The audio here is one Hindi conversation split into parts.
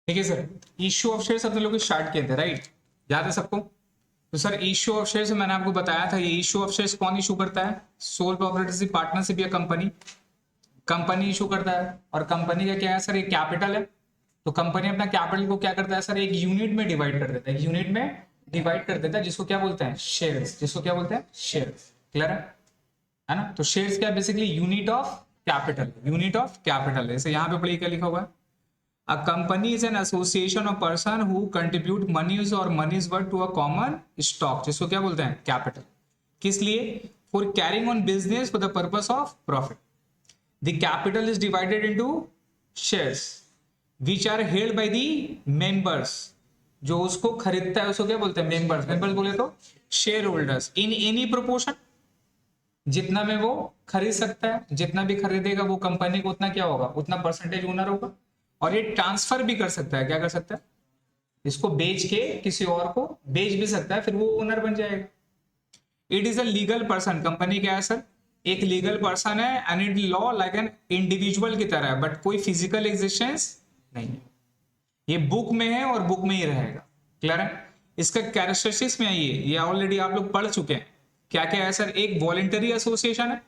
ठीक है सर। इश्यू ऑफ शेयर्स अपने लोग स्टार्ट किए थे, राइट? याद है सबको? तो सर इश्यू ऑफ शेयर्स मैंने आपको बताया था, ये इश्यू ऑफ शेयर्स कौन इशू करता है? सोल प्रोप्राइटरशिप पार्टनरशिप या कंपनी? कंपनी इशू करता है। और कंपनी का क्या है सर? एक कैपिटल है। तो कंपनी अपना कैपिटल को क्या करता है सर? एक यूनिट में डिवाइड कर देता है, एक यूनिट में डिवाइड कर देता है, जिसको क्या बोलते हैं? शेयर्स। जिसको क्या बोलते हैं? शेयर्स। क्लियर है ना? तो शेयर्स क्या basically unit of capital, unit of capital. जैसे यहाँ पे पढ़िए क्या लिखा हुआ है, a company is an association of person who contribute monies और monies worth to a common stock, जिसको क्या बोलते हैं? कैपिटल। किस लिए? For carrying on business for the purpose of profit. The capital is divided into shares which are held by the members. जो उसको खरीदता है उसको क्या बोलते हैं? मेंबर्स। मेंबर्स बोले तो share holders in any proportion, जितना में वो खरीद सकता है, जितना भी खरीदेगा वो कंपनी को उतना क्या होगा? उतना परसेंटेज ओनर होगा। और ये ट्रांसफर भी कर सकता है, क्या कर सकता है? इसको बेच के किसी और को बेच भी सकता है, फिर वो ओनर बन जाएगा। It is a legal person. Company क्या है सर? एक लीगल पर्सन है and it law like an individual की तरह है, बट कोई फिजिकल एग्जिस्टेंस नहीं है। ये बुक में है और बुक में ही रहेगा। क्लियर है? इसका कैरेक्टरिस्टिक्स में आइए, ये ऑलरेडी आप लोग पढ़ चुके हैं। क्या क्या है सर? एक वॉलेंटरी एसोसिएशन है,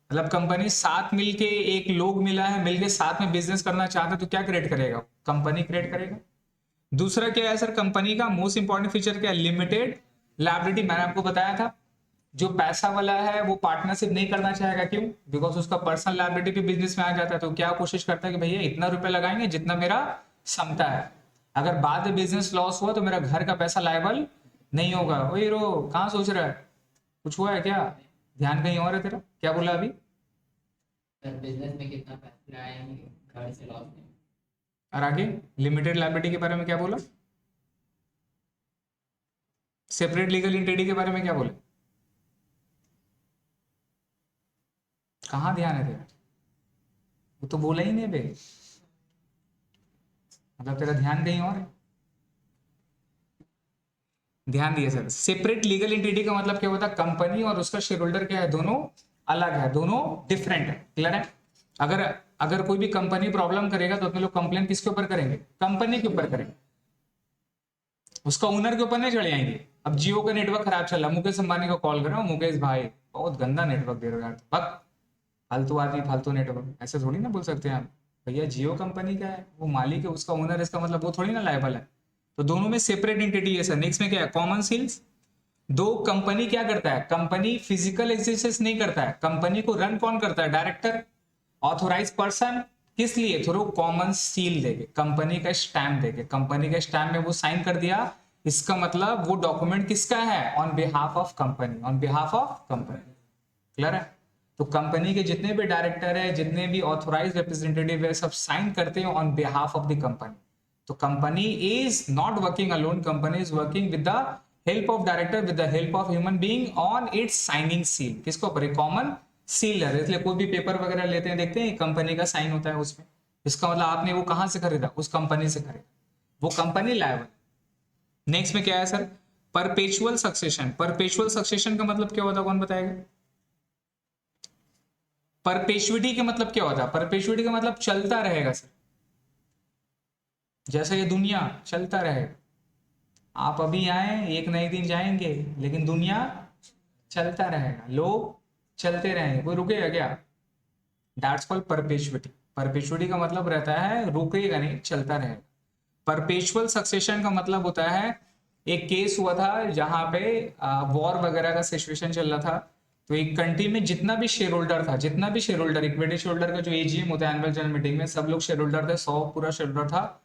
मतलब कंपनी साथ मिलके, एक लोग मिला है, मिलके साथ में बिजनेस करना चाहते हैं, तो क्या क्रिएट करेगा? कंपनी क्रिएट करेगा। दूसरा क्या है सर? कंपनी का मोस्ट इंपॉर्टेंट फीचर क्या है? Limited liability. मैंने आपको बताया था, जो पैसा वाला है वो पार्टनरशिप नहीं करना चाहेगा। क्यों? बिकॉज उसका पर्सनल लायबिलिटी भी बिजनेस में आ जाता है। तो क्या कोशिश करता है कि भैया इतना रुपया लगाएंगे जितना मेरा क्षमता है, अगर बाद में बिजनेस लॉस हुआ तो मेरा घर का पैसा लायबल नहीं होगा। वही रो, कहाँ सोच रहा है? कुछ हुआ है क्या? ध्यान कहीं और है तेरा? क्या बोला अभी? सर बिजनेस में कितना पैसा आएंगे, घर से लॉस नहीं। और आगे लिमिटेड लायबिलिटी के बारे में क्या बोला? सेपरेट लीगल एंटिटी के बारे में क्या बोले? कहाँ ध्यान है तेरा? वो तो बोला ही नहीं बे, मतलब तेरा ध्यान कहीं और है। ध्यान दिए सर। सेपरेट लीगल एंटिटी का मतलब क्या होता है? कंपनी और उसका शेयर होल्डर क्या है? दोनों अलग है, दोनों डिफरेंट है। क्लियर है? अगर अगर कोई भी कंपनी प्रॉब्लम करेगा तो अपने लोग कंप्लेन किसके ऊपर करेंगे? कंपनी के ऊपर करेंगे, उसका ओनर के ऊपर नहीं चढ़ जाएंगे। अब जियो का नेटवर्क खराब चल रहा है, मुकेश अंबानी को कॉल कर रहा हूँ, मुकेश भाई बहुत गंदा नेटवर्क दे रहे हो यार, बक फालतू आदमी, फालतू नेटवर्क। ऐसे थोड़ी ना बोल सकते हैं आप। भैया जियो कंपनी का है, वो मालिक है, उसका ओनर है, इसका मतलब वो थोड़ी ना लायबल है। तो दोनों में सेपरेट एंटिटी है सर। नेक्स्ट में क्या है? Common seals. दो, कंपनी क्या करता है? कंपनी फिजिकल एग्जिस्टेंस नहीं करता है। कंपनी को रन कौन करता है? Director, authorise person. किस लिए? थ्रू कॉमन सील देके, कंपनी का स्टैम्प देके। कंपनी का स्टैम्प में वो साइन कर दिया, इसका मतलब वो डॉक्यूमेंट किसका है? On behalf of company, on behalf of company. Clear है? तो कंपनी के जितने भी डायरेक्टर है, जितने भी ऑथोराइज रिप्रेजेंटेटिव है, सब साइन करते हैं on behalf of the company. तो company is not working alone, company is working with the help of director, with the help of human being on its signing seal. किसको ऊपर? कॉमन सील है। इसलिए कोई भी पेपर वगैरह लेते हैं, देखते हैं कंपनी का साइन होता है उसमें। इसका मतलब आपने वो कहां से खरीदा? उस कंपनी से खरीदा, वो कंपनी लायबल। नेक्स्ट में क्या है sir? Perpetual succession. Perpetual succession का मतलब क्या होता है? कौन बताएगा? परपेचुइटी का मतलब क्या होता है? परपेचुइटी का मतलब चलता रहेगा सर, जैसे ये दुनिया चलता रहेगा। आप अभी आए, एक नए दिन जाएंगे, लेकिन दुनिया चलता रहेगा, लोग चलते रहेंगे, कोई रुकेगा क्या? That's called perpetuity. परपेचुइटी का मतलब रहता है रुकेगा नहीं, चलता रहेगा। परपेचुअल सक्सेशन का मतलब होता है, एक केस हुआ था जहां पे वॉर वगैरह का सिचुएशन चल रहा था। तो एक कंट्री में जितना भी शेयर होल्डर था, जितना भी share holder, equity share holder का जो एजीएम होता है एनुअल जनरल मीटिंग में, सब लोग शेयर होल्डर थे, 100 पूरा शेयर होल्डर था।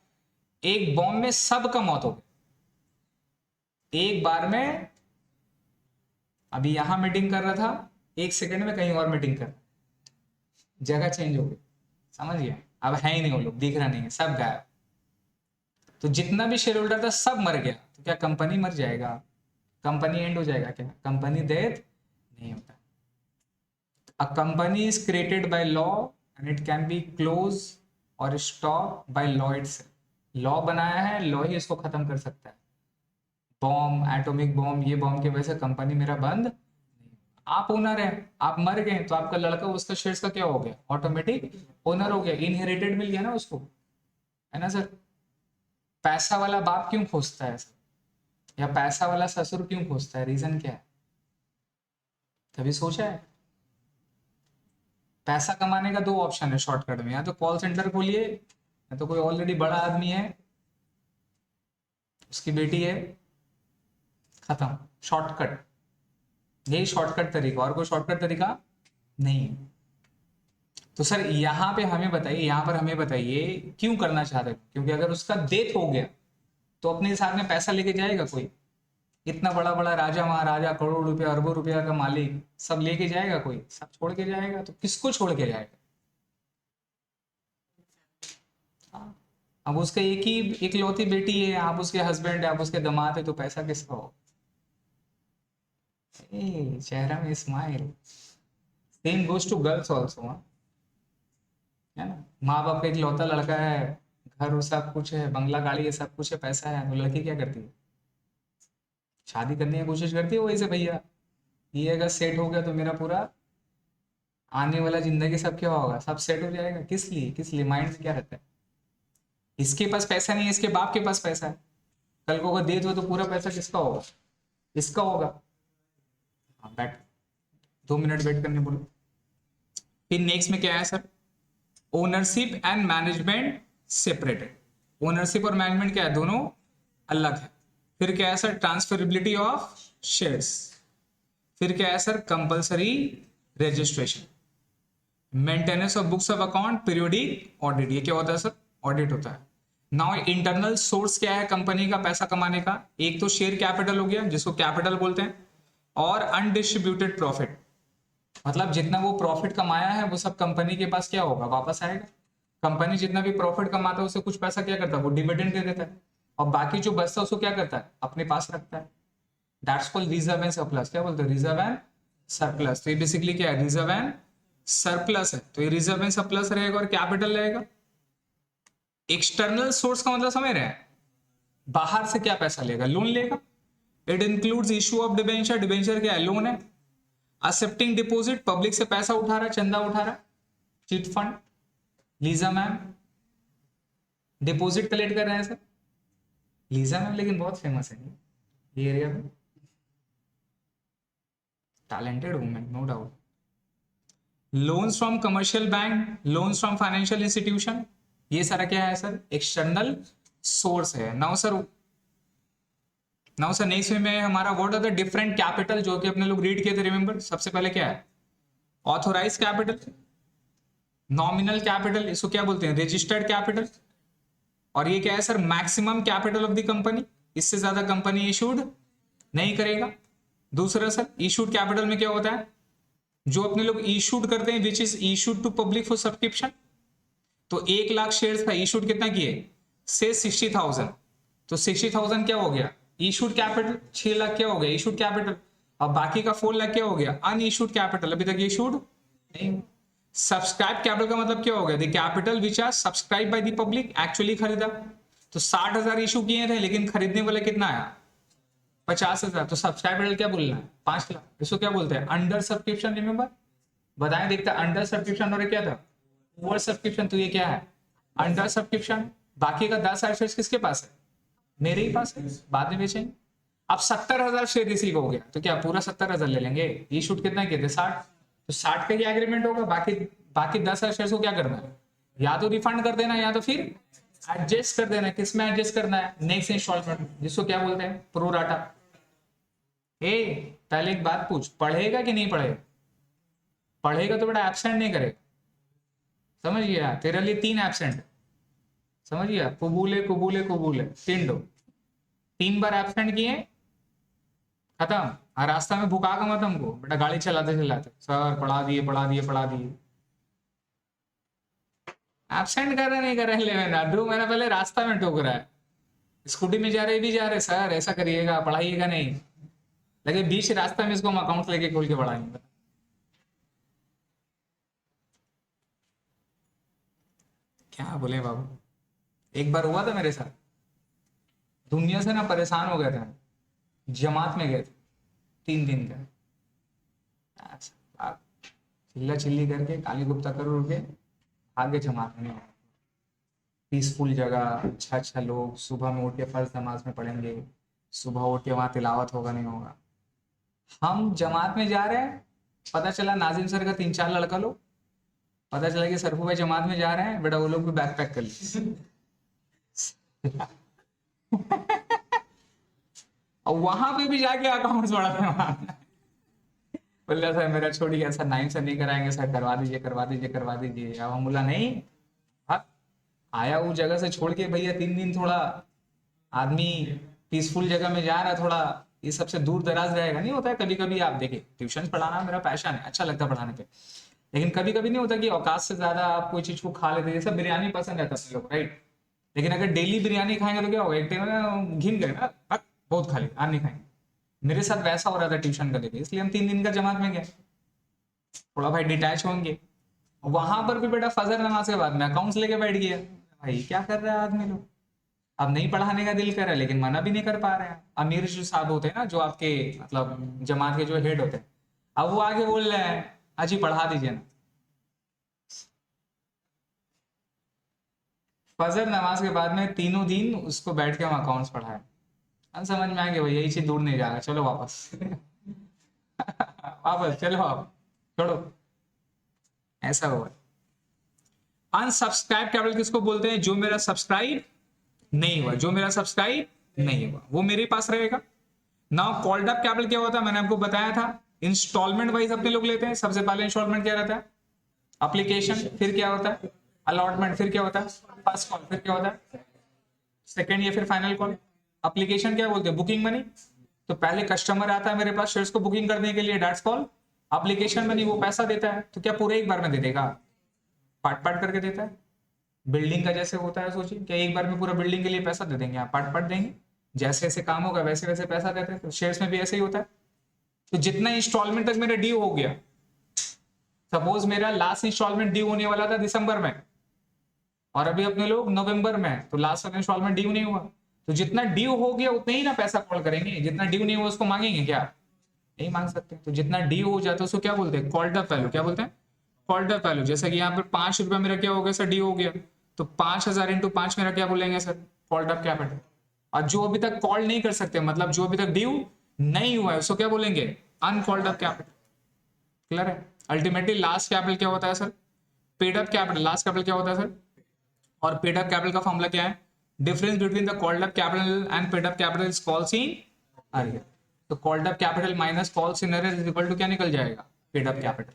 एक बॉम्ब में सबका मौत हो गई एक बार में। अभी यहां मीटिंग कर रहा था, एक सेकंड में कहीं और मीटिंग कर, जगह चेंज हो गई। समझ गया? अब है ही नहीं, वो लोग दिख रहा नहीं है, सब गायब। तो जितना भी शेयर होल्डर था सब मर गया। तो क्या कंपनी मर जाएगा? कंपनी एंड हो जाएगा क्या? कंपनी डेथ नहीं होता। A company is created by law and it can be close और stop by law itself. Law बनाया है, लॉ ही इसको खत्म कर सकता है। बॉम्ब, एटॉमिक बॉम्ब, ये बॉम्ब की वजह से कंपनी मेरा बंद नहीं। आप ओनर है, आप मर गए तो आपका लड़का उसका शेयर्स का क्या हो गया? ऑटोमेटिक ओनर हो गया, इनहेरिटेड मिल गया ना उसको। है ना सर। पैसा वाला बाप क्यों खोजता है सर, या पैसा वाला ससुर क्यों खोजता है, रीजन क्या है, कभी सोचा है? पैसा कमाने का दो ऑप्शन है शॉर्टकट में, या तो कॉल सेंटर खोलिए, या तो कोई ऑलरेडी बड़ा आदमी है, उसकी बेटी है, खत्म, शॉर्टकट, यही शॉर्टकट तरीका, और कोई शॉर्टकट तरीका नहीं है। तो सर यहाँ पे हमें बताइए, यहाँ पर हमें बताइए क्यों करना चाहते हो, क्योंकि अगर उसका डेथ हो गया तो अपने साथ में पैसा लेके जाएगा कोई, इतना बड़ा बड़ा राजा महाराजा, करोड़ रुपया अरबों रुपया का मालिक, सब लेके जाएगा कोई, सब छोड़ के जाएगा, तो किसको छोड़ के जाएगा? हाँ। अब उसका एक ही इकलौती बेटी है, आप उसके हस्बैंड है, आप उसके दामाद है, तो पैसा किसका हो? चेहरा में smile. Same goes to girls also, है ना। माँ बाप का इकलौता लड़का है, घर और सब कुछ है, बंगला गाड़ी है, सब कुछ है, पैसा है, तो लड़की क्या करती है? शादी करने की कोशिश करती है वही से, भैया ये अगर सेट हो गया तो मेरा पूरा आने वाला जिंदगी सब क्या होगा, सब सेट हो जाएगा। किस लिए, किस लिए, माइंड में क्या रहता है? इसके पास पैसा नहीं है, इसके बाप के पास पैसा है, कल को अगर दे दो तो पूरा पैसा किसका होगा? इसका होगा। हाँ बैठ, 2 मिनट वेट करने बोलो। फिर नेक्स्ट में क्या है sir, ownership and management separated. Ownership और मैनेजमेंट क्या है, दोनों अलग है। फिर क्या है सर, ट्रांसफरेबिलिटी ऑफ शेयर्स। फिर क्या है sir, compulsory registration, maintenance of books of account, periodic audit. ये क्या होता है सर, ऑडिट होता है। नाउ इंटरनल सोर्स क्या है कंपनी का पैसा कमाने का, एक तो शेयर कैपिटल हो गया जिसको कैपिटल बोलते हैं, और अनडिस्ट्रीब्यूटेड प्रॉफिट, मतलब जितना वो प्रॉफिट कमाया है वो सब कंपनी के पास क्या होगा, वापस आएगा। कंपनी जितना भी प्रॉफिट कमाता है उससे कुछ पैसा क्या करता है, वो डिविडेंड दे देता है, और बाकी जो बचता है उसको क्या करता है, अपने पास रखता है। That's called reserve and surplus. क्या बोलते हैं, रिजर्व एंड सरप्लस। तो ये बेसिकली क्या है, रिजर्व एंड सरप्लस है। तो ये रिजर्व एंड सरप्लस रहेगा और कैपिटल रहेगा। एक्सटर्नल सोर्स का मतलब समझ रहे हैं, बाहर से क्या पैसा लेगा, लोन लेगा। It includes issue of debenture, debenture क्या है, लोन है। एक्सेप्टिंग डिपॉजिट, पब्लिक से पैसा उठा रहा है, चंदा उठा रहा है। Chit fund, Lisa ma'am, deposit collect कर रहे हैं सर, लीजा मैम लेकिन बहुत फेमस है ये एरिया में, talented women no doubt. Loans from commercial bank, loans from financial institution, ये सारा क्या है सर, एक्सटर्नल सोर्स है। नाउ सर नेक्स्ट में हमारा what are the different capital, जो कि अपने लोग रीड किए थे, रिमेंबर। सबसे पहले क्या है, ऑथोराइज कैपिटल, नॉमिनल कैपिटल, इसको क्या बोलते हैं, रजिस्टर्ड कैपिटल, और ये क्या है sir, maximum capital of the company, इससे ज्यादा कंपनी इशूड नहीं करेगा। दूसरा सर, इशूड कैपिटल में क्या होता है, जो अपने लोग इशूड करते हैं, which is issued to public for subscription. तो 1 लाख शेयर था, इशूड कितना किए, से 60,000, तो 60,000 क्या हो गया, इशूड कैपिटल। 6 लाख क्या हो गया, इशूड कैपिटल। अब बाकी का 4 लाख क्या हो गया, अन इशूड कैपिटल, अभी तक इशूड नहीं। सब्सक्राइब कैपिटल का मतलब क्या हो गया, the capital which are subscribe by the public, actually खरीदा। तो 60,000 इशू किए थे, लेकिन खरीदने वाले कितना आया, 50,000। तो सब्सक्राइब क्या बोलना है, 5 लाख। इसको क्या बोलते हैं, अंडर सब्सक्रिप्शन। रिमेंबर, बताएं, देखते अंडर सब्सक्रिप्शन और क्या था, ओवर सब्सक्रिप्शन। तो ये क्या है, अंडर सब्सक्रिप्शन। बाकी का 10,000 शेयर किसके पास है, मेरे ही पास है, बाद में बेचेंगे। अब 70,000 शेयर रिसीव हो गया, तो क्या पूरा 70,000 ले लेंगे, ये शूट कितना किए थे, 60। तो 60 का ही एग्रीमेंट होगा, बाकी बाकी 10,000 शेयर को क्या करना है, या तो रिफंड कर देना, या तो फिर एडजस्ट कर देना। किसमें एडजस्ट करना है, नेक्स्ट इंस्टॉलमेंट, जिसको क्या बोलते हैं, प्रो राटा। ए पहले एक बात पूछ, पढ़ेगा कि नहीं पढ़ेगा, पढ़ेगा तो बेटा एब्सेंट नहीं करेगा, समझ गया। तेरे लिए 3 एब्सेंट, समझ गया, कुबूले कुबूले कुबूले, 3 दो, 3 बार एब्सेंट किए, खत्म। और रास्ता में भुका का मत हमको, बेटा गाड़ी चलाते चलाते सर पढ़ा दिए पढ़ा दिए पढ़ा दिए, एब्सेंट कर रहे नहीं कर रहे, ले 2 महीना पहले रास्ता में ठोक रहा है, स्कूटी में जा रहे भी जा रहे, सर ऐसा करिएगा पढ़ाइएगा नहीं, लेकिन बीच रास्ता में इसको हम अकाउंट लेके खोल के पढ़ाएंगे। क्या बोले बाबू, एक बार हुआ था मेरे साथ, दुनिया से ना परेशान हो गए थे, जमात में गए थे 3 दिन का, चिल्ला चिल्ली करके काली गुप्ता कर उड़ के आगे जमात में। पीसफुल जगह, अच्छा अच्छा लोग, सुबह में उठ के फर्ज नमाज में पढ़ेंगे, सुबह उठ के वहाँ तिलावत होगा नहीं होगा। हम जमात में जा रहे हैं, पता चला नाजिम सर का 3-4 लड़का लोग, पता चला कि सरफू भाई जमात में जा रहे हैं, बेटा वो लोग भी बैक पैक कर लिए। और वहां पे भी जाके अकाउंट्स बढ़ाते हैं वहां। बोल रहा सर मेरा छोड़िए सर, 9 से नहीं कराएंगे सर, करवा दीजिए करवा दीजिए करवा दीजिए। अब हम बोला नहीं, हाँ, आया उस जगह से छोड़ के भैया 3 दिन थोड़ा आदमी पीसफुल जगह में जा रहा है, थोड़ा ये सबसे दूर दराज रहेगा। नहीं होता है कभी कभी, आप देखिए ट्यूशन पढ़ाना मेरा पैशन है, अच्छा लगता है पढ़ाने पे, लेकिन कभी कभी नहीं होता कि औकात से ज्यादा आप कोई चीज को खा लेते हैं। जैसे बिरयानी पसंद रहता है लोग, राइट, लेकिन अगर डेली बिरयानी खाएंगे तो क्या होगा, एक टाइम में घिन गए ना, बहुत खा ली आज नहीं खाएंगे। मेरे साथ वैसा हो रहा था ट्यूशन का लेके, इसलिए हम 3 दिन का जमात में गए, थोड़ा भाई डिटैच होंगे। वहां पर भी बेटा फजर नमाज के बाद में अकाउंट्स लेके बैठ गया। भाई क्या कर रहा है आदमी लोग, अब नहीं पढ़ाने का दिल कर रहा है लेकिन मना भी नहीं कर पा रहे हैं। अमीर जो साहब होते हैं ना, जो आपके मतलब जमात के जो हेड होते हैं, अब वो आगे बोल रहे हैं अजी पढ़ा दीजिए ना। फजर नमाज के बाद में तीनों दिन उसको बैठ के हम अकाउंट्स पढ़ाए। अब समझ में आ गया भैया यही चीज दूर नहीं जा रहा, चलो वापस। वापस चलो आप, छोड़ो, ऐसा हुआ। अनसब्सक्राइब कैपिटल किसको बोलते हैं, जो मेरा सब्सक्राइब नहीं हुआ, जो मेरा सब्सक्राइब नहीं हुआ वो मेरे पास रहेगा। नाउ कॉल्ड अप कैपिटल क्या होता है, मैंने आपको बताया था, इंस्टॉलमेंट वाइज अपने लोग लेते हैं। सबसे पहले इंस्टॉलमेंट क्या रहता है, अप्लीकेशन, फिर क्या होता है अलॉटमेंट, फिर क्या होता है फर्स्ट कॉल, फिर क्या होता है सेकंड या फिर फाइनल कॉल। अप्लीकेशन क्या बोलते हैं, बुकिंग मनी, तो पहले कस्टमर आता है मेरे पास शेयर्स को बुकिंग करने के लिए, दैट्स कॉल अप्लीकेशन मनी। वो पैसा देता है तो क्या पूरे एक बार में दे देगा, पार्ट पार्ट करके देता है। बिल्डिंग का जैसे होता है, सोचिए क्या एक बार में पूरा बिल्डिंग के लिए पैसा दे देंगे, आप पार्ट पार्ट देंगे, जैसे जैसे काम होगा वैसे वैसे पैसा देते हैं। तो शेयर्स में भी ऐसे ही होता है। तो जितना इंस्टॉलमेंट तक मेरा ड्यू हो गया, सपोज मेरा लास्ट इंस्टॉलमेंट ड्यू होने वाला था दिसंबर में और अभी अपने लोग नवंबर में, तो लास्ट वाला इंस्टॉलमेंट ड्यू नहीं हुआ, तो जितना ड्यू हो गया उतना ही ना पैसा कॉल करेंगे, जितना ड्यू नहीं हुआ उसको मांगेंगे क्या, नहीं मांग सकते। तो जितना ड्यू हो जाता है उसको क्या बोलते हैं, कॉल्ड अप वैल्यू। क्या बोलते हैं, कॉल्ड अप वैल्यू। जैसे कि यहाँ पर 5 रुपया मेरा क्या हो गया सर, ड्यू हो गया, तो 5,000 इंटू 5 मेरा क्या बोलेंगे सर, कॉल्ड अप कैपिटल। और जो अभी तक कॉल नहीं कर सकते, मतलब जो अभी तक ड्यू नहीं हुआ है, उसको क्या बोलेंगे, अनकॉल्ड अप कैपिटल। क्लियर है। अल्टीमेटली लास्ट कैपिटल क्या होता है sir, paid up capital. Last capital क्या होता है सर, और पेड अप कैपिटल का फॉर्मूला क्या है, difference between the called up capital and paid up capital is calls in earlier. तो called up capital minus calls in earlier is equal to क्या निकल जाएगा, paid up capital.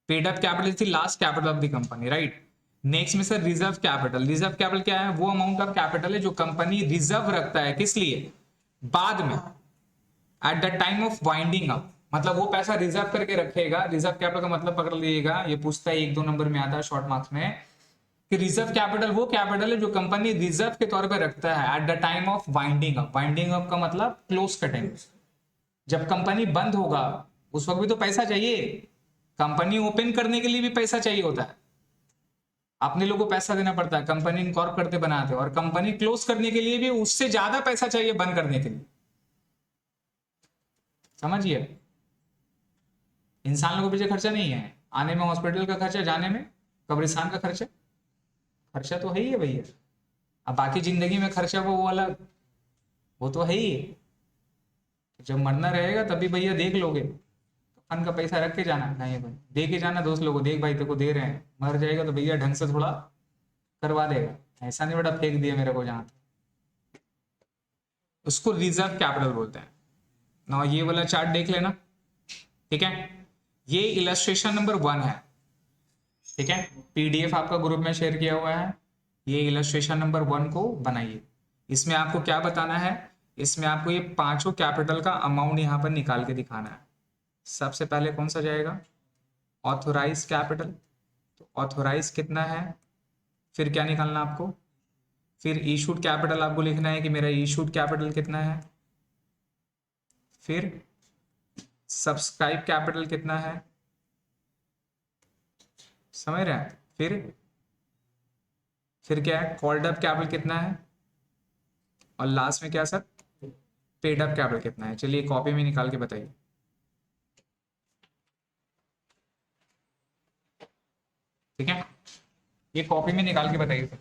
Paid up capital is the last capital of the company, right. Next में sir reserve capital. Reserve capital क्या है, वो अमाउंट ऑफ कैपिटल है जो कंपनी रिजर्व रखता है, किस लिए, बाद में, at the time of winding up, मतलब वो पैसा रिजर्व करके रखेगा। रिजर्व कैपिटल का मतलब पकड़ लीजिएगा, ये पूछता है 1-2 नंबर में आता है शॉर्ट मार्क्स में, कि रिजर्व कैपिटल वो कैपिटल है जो कंपनी रिजर्व के तौर पे रखता है at the time of winding up. Winding up का मतलब क्लोज का टाइम, जब कंपनी बंद होगा उस वक्त भी तो पैसा चाहिए, कंपनी ओपन करने के लिए भी पैसा चाहिए होता है, अपने लोगों को पैसा देना पड़ता है, कंपनी इनकॉर्प करते बनाते, और कंपनी क्लोज करने के लिए भी उससे ज्यादा पैसा चाहिए बंद करने के लिए। समझिए, इंसान लोगों के पीछे खर्चा नहीं है, आने में हॉस्पिटल का खर्चा, जाने में कब्रिस्तान का खर्चा, खर्चा तो है ही है भैया। अब बाकी जिंदगी में खर्चा वो अलग, वो तो है ही है। जब मरना रहेगा तभी भैया देख लोगे, तो फन का पैसा रख के जाना, नहीं भाई दे के जाना दोस्त लोगों, देख भाई तेरे को दे रहे हैं, मर जाएगा तो भैया ढंग से थोड़ा करवा देगा, ऐसा नहीं बेटा फेंक दिया मेरे को जहां तक। उसको रिजर्व कैपिटल बोलते हैं ना। ये वाला चार्ट देख लेना, ठीक है, ये इलस्ट्रेशन नंबर 1 है, ठीक है, पीडीएफ आपका ग्रुप में शेयर किया हुआ है। ये इलस्ट्रेशन नंबर 1 को बनाइए। इसमें आपको क्या बताना है, इसमें आपको ये पांचों कैपिटल का अमाउंट यहां पर निकाल के दिखाना है। सबसे पहले कौन सा जाएगा, ऑथोराइज कैपिटल, तो ऑथोराइज कितना है, फिर क्या निकालना आपको, फिर इशूड कैपिटल आपको लिखना है कि मेरा इशूड कैपिटल कितना है, फिर सब्सक्राइब कैपिटल कितना है, समझ रहे हैं, फिर क्या है, कॉल्ड अप कैपिटल कितना है, और लास्ट में क्या सर, पेड अप कैपिटल कितना है। चलिए कॉपी में निकाल के बताइए, ठीक है, ये कॉपी में निकाल के बताइए सर।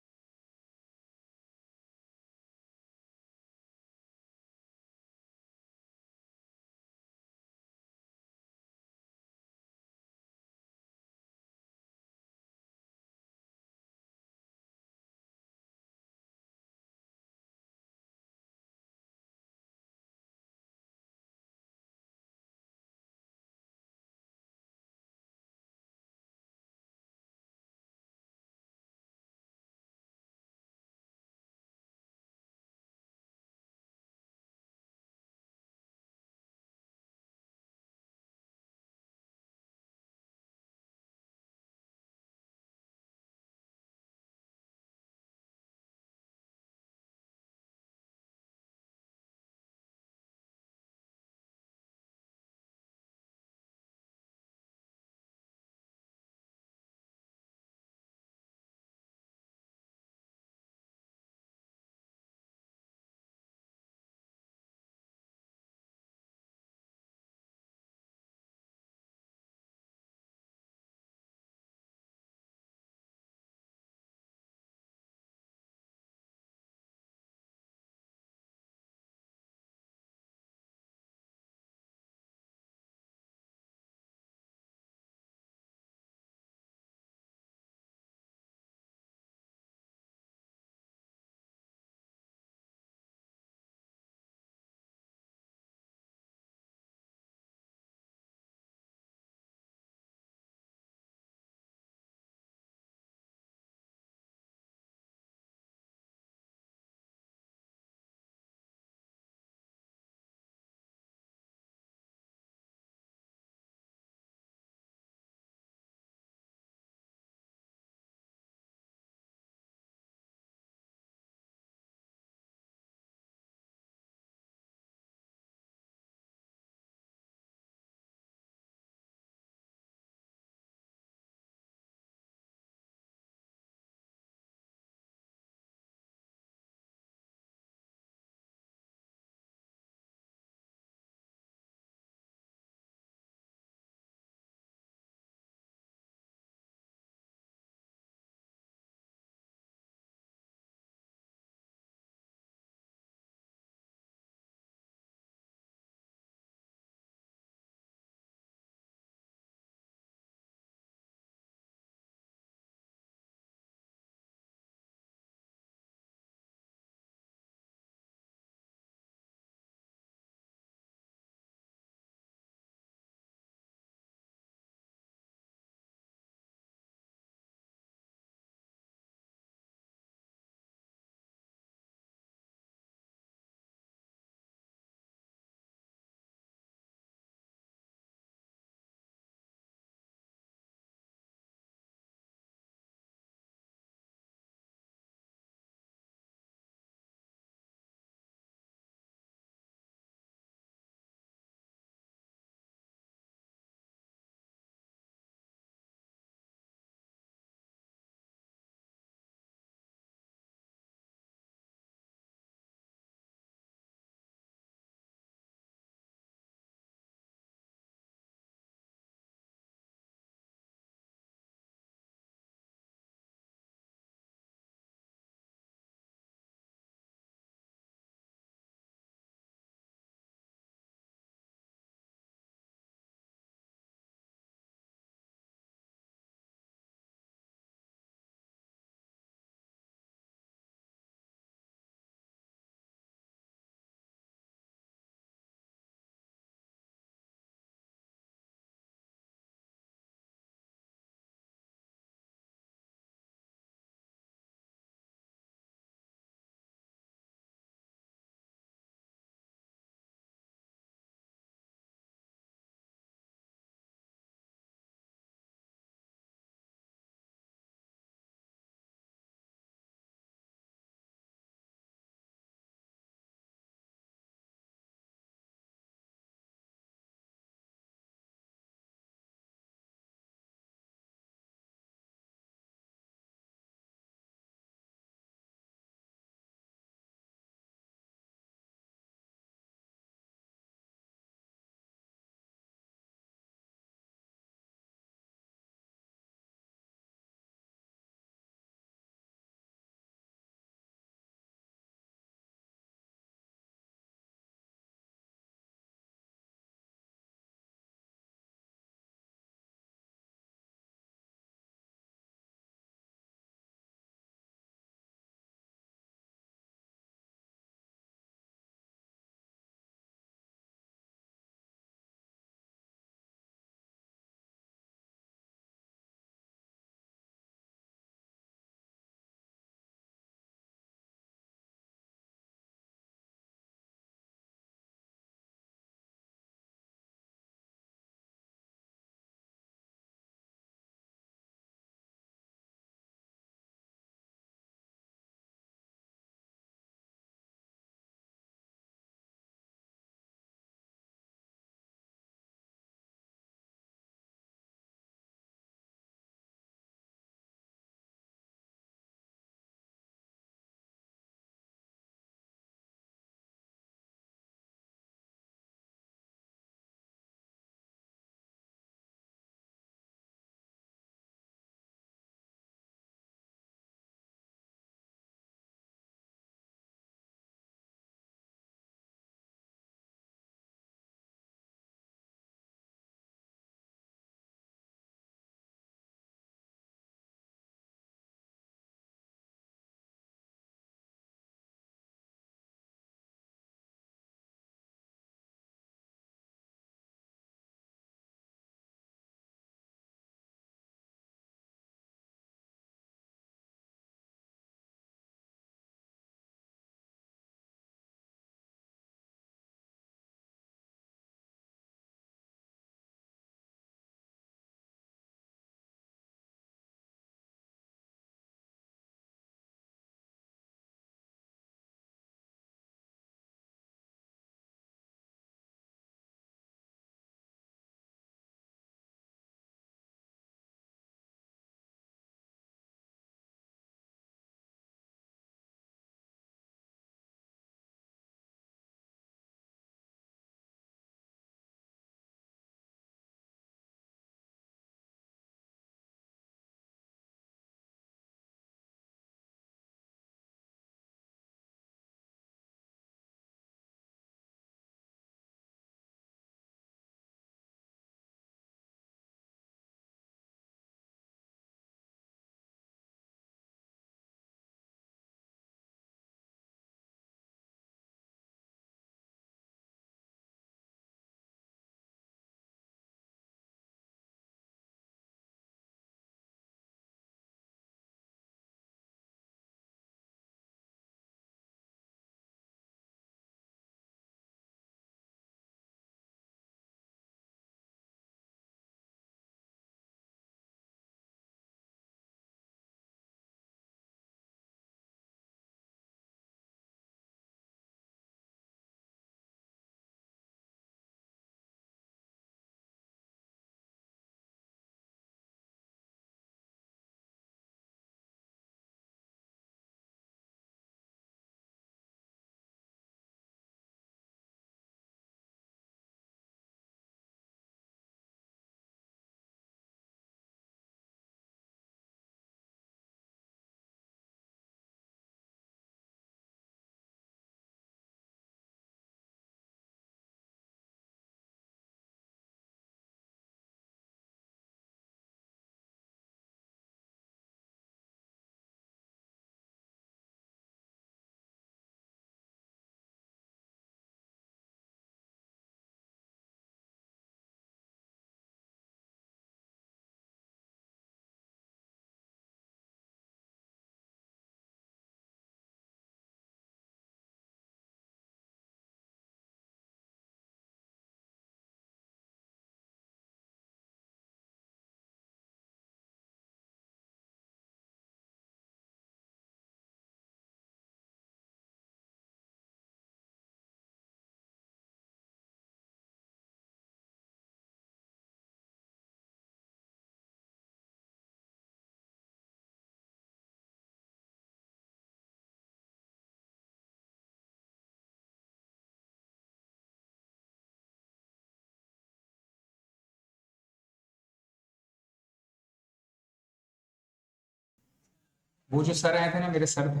वो जो सर आए थे ना, मेरे सर थे,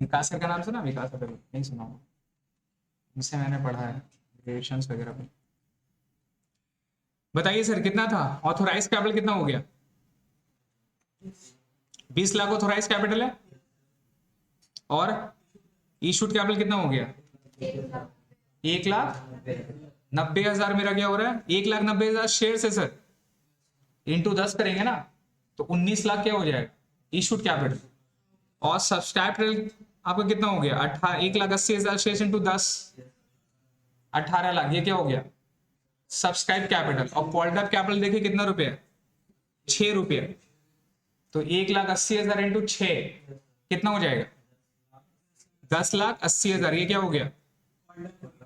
विकास सर का नाम सुना? विकास सर नहीं सुना होगा, उनसे मैंने पढ़ा है ग्रेजुएशन वगैरह में। बताइए सर कितना था ऑथोराइज कैपिटल, कितना हो गया? 20 लाख ऑथोराइज कैपिटल है, और इशूड कैपिटल कितना हो गया? 1,90,000 मेरा क्या हो रहा है? 1,90,000 शेयर है सर, इंटू 10 करेंगे ना तो 19 लाख क्या हो जाएगा इशूड कैपिटल। और सब्सक्राइब आपका कितना हो गया? 1,80,000 शेयर इंटू 10, 18 लाख, ये क्या हो गया सब्सक्राइब कैपिटल। और कॉल्ड अप कैपिटल देखिए कितना रुपया? 6 रुपया। तो 1,80,000 इंटू 6 कितना हो जाएगा? 10,80,000। ये क्या हो गया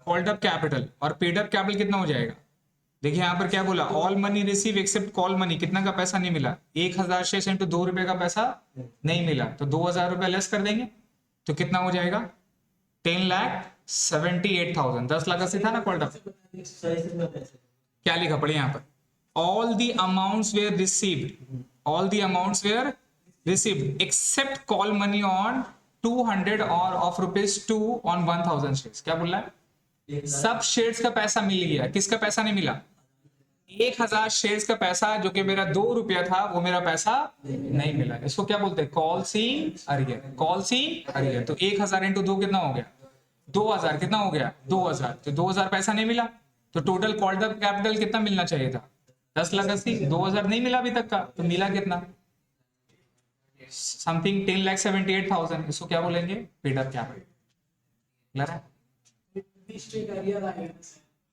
कॉल्ड अप कैपिटल। और पेड अप कैपिटल कितना हो जाएगा? देखिए यहां पर क्या बोला, all money receive except call money, कितना का पैसा नहीं मिला? 1,000 शेयर इंटू 2 रुपए का पैसा नहीं मिला, तो 2,000 रुपया लेस कर देंगे तो कितना हो जाएगा? 10,78,000। 10,80,000 था ना कॉल्ड अप। क्या लिखा पढ़े यहाँ पर? All the amounts were received, all the amounts were received except call money on 200 और ऑफ ₹2 ऑन 1,000 शेयर्स। क्या बोल रहा है? सब शेयर्स का पैसा मिल गया, किसका पैसा नहीं मिला? 1,000 शेयर्स का पैसा, जो कि मेरा 2 रुपया था, वो मेरा पैसा नहीं मिला। इसको क्या बोलते हैं? कॉल सी अरियर। कॉल सी अरियर। तो 1,000 इंटू 2 कितना हो गया? 2,000। कितना हो गया? 2,000। तो 2,000 पैसा नहीं मिला, तो टोटल कॉल्ड अप कैपिटल कितना मिलना चाहिए था? 10,80,000। 2,000 नहीं मिला अभी तक का, तो मिला कितना? समथिंग 10,78,000। इसको क्या बोलेंगे? Paid up capital. क्लियर है?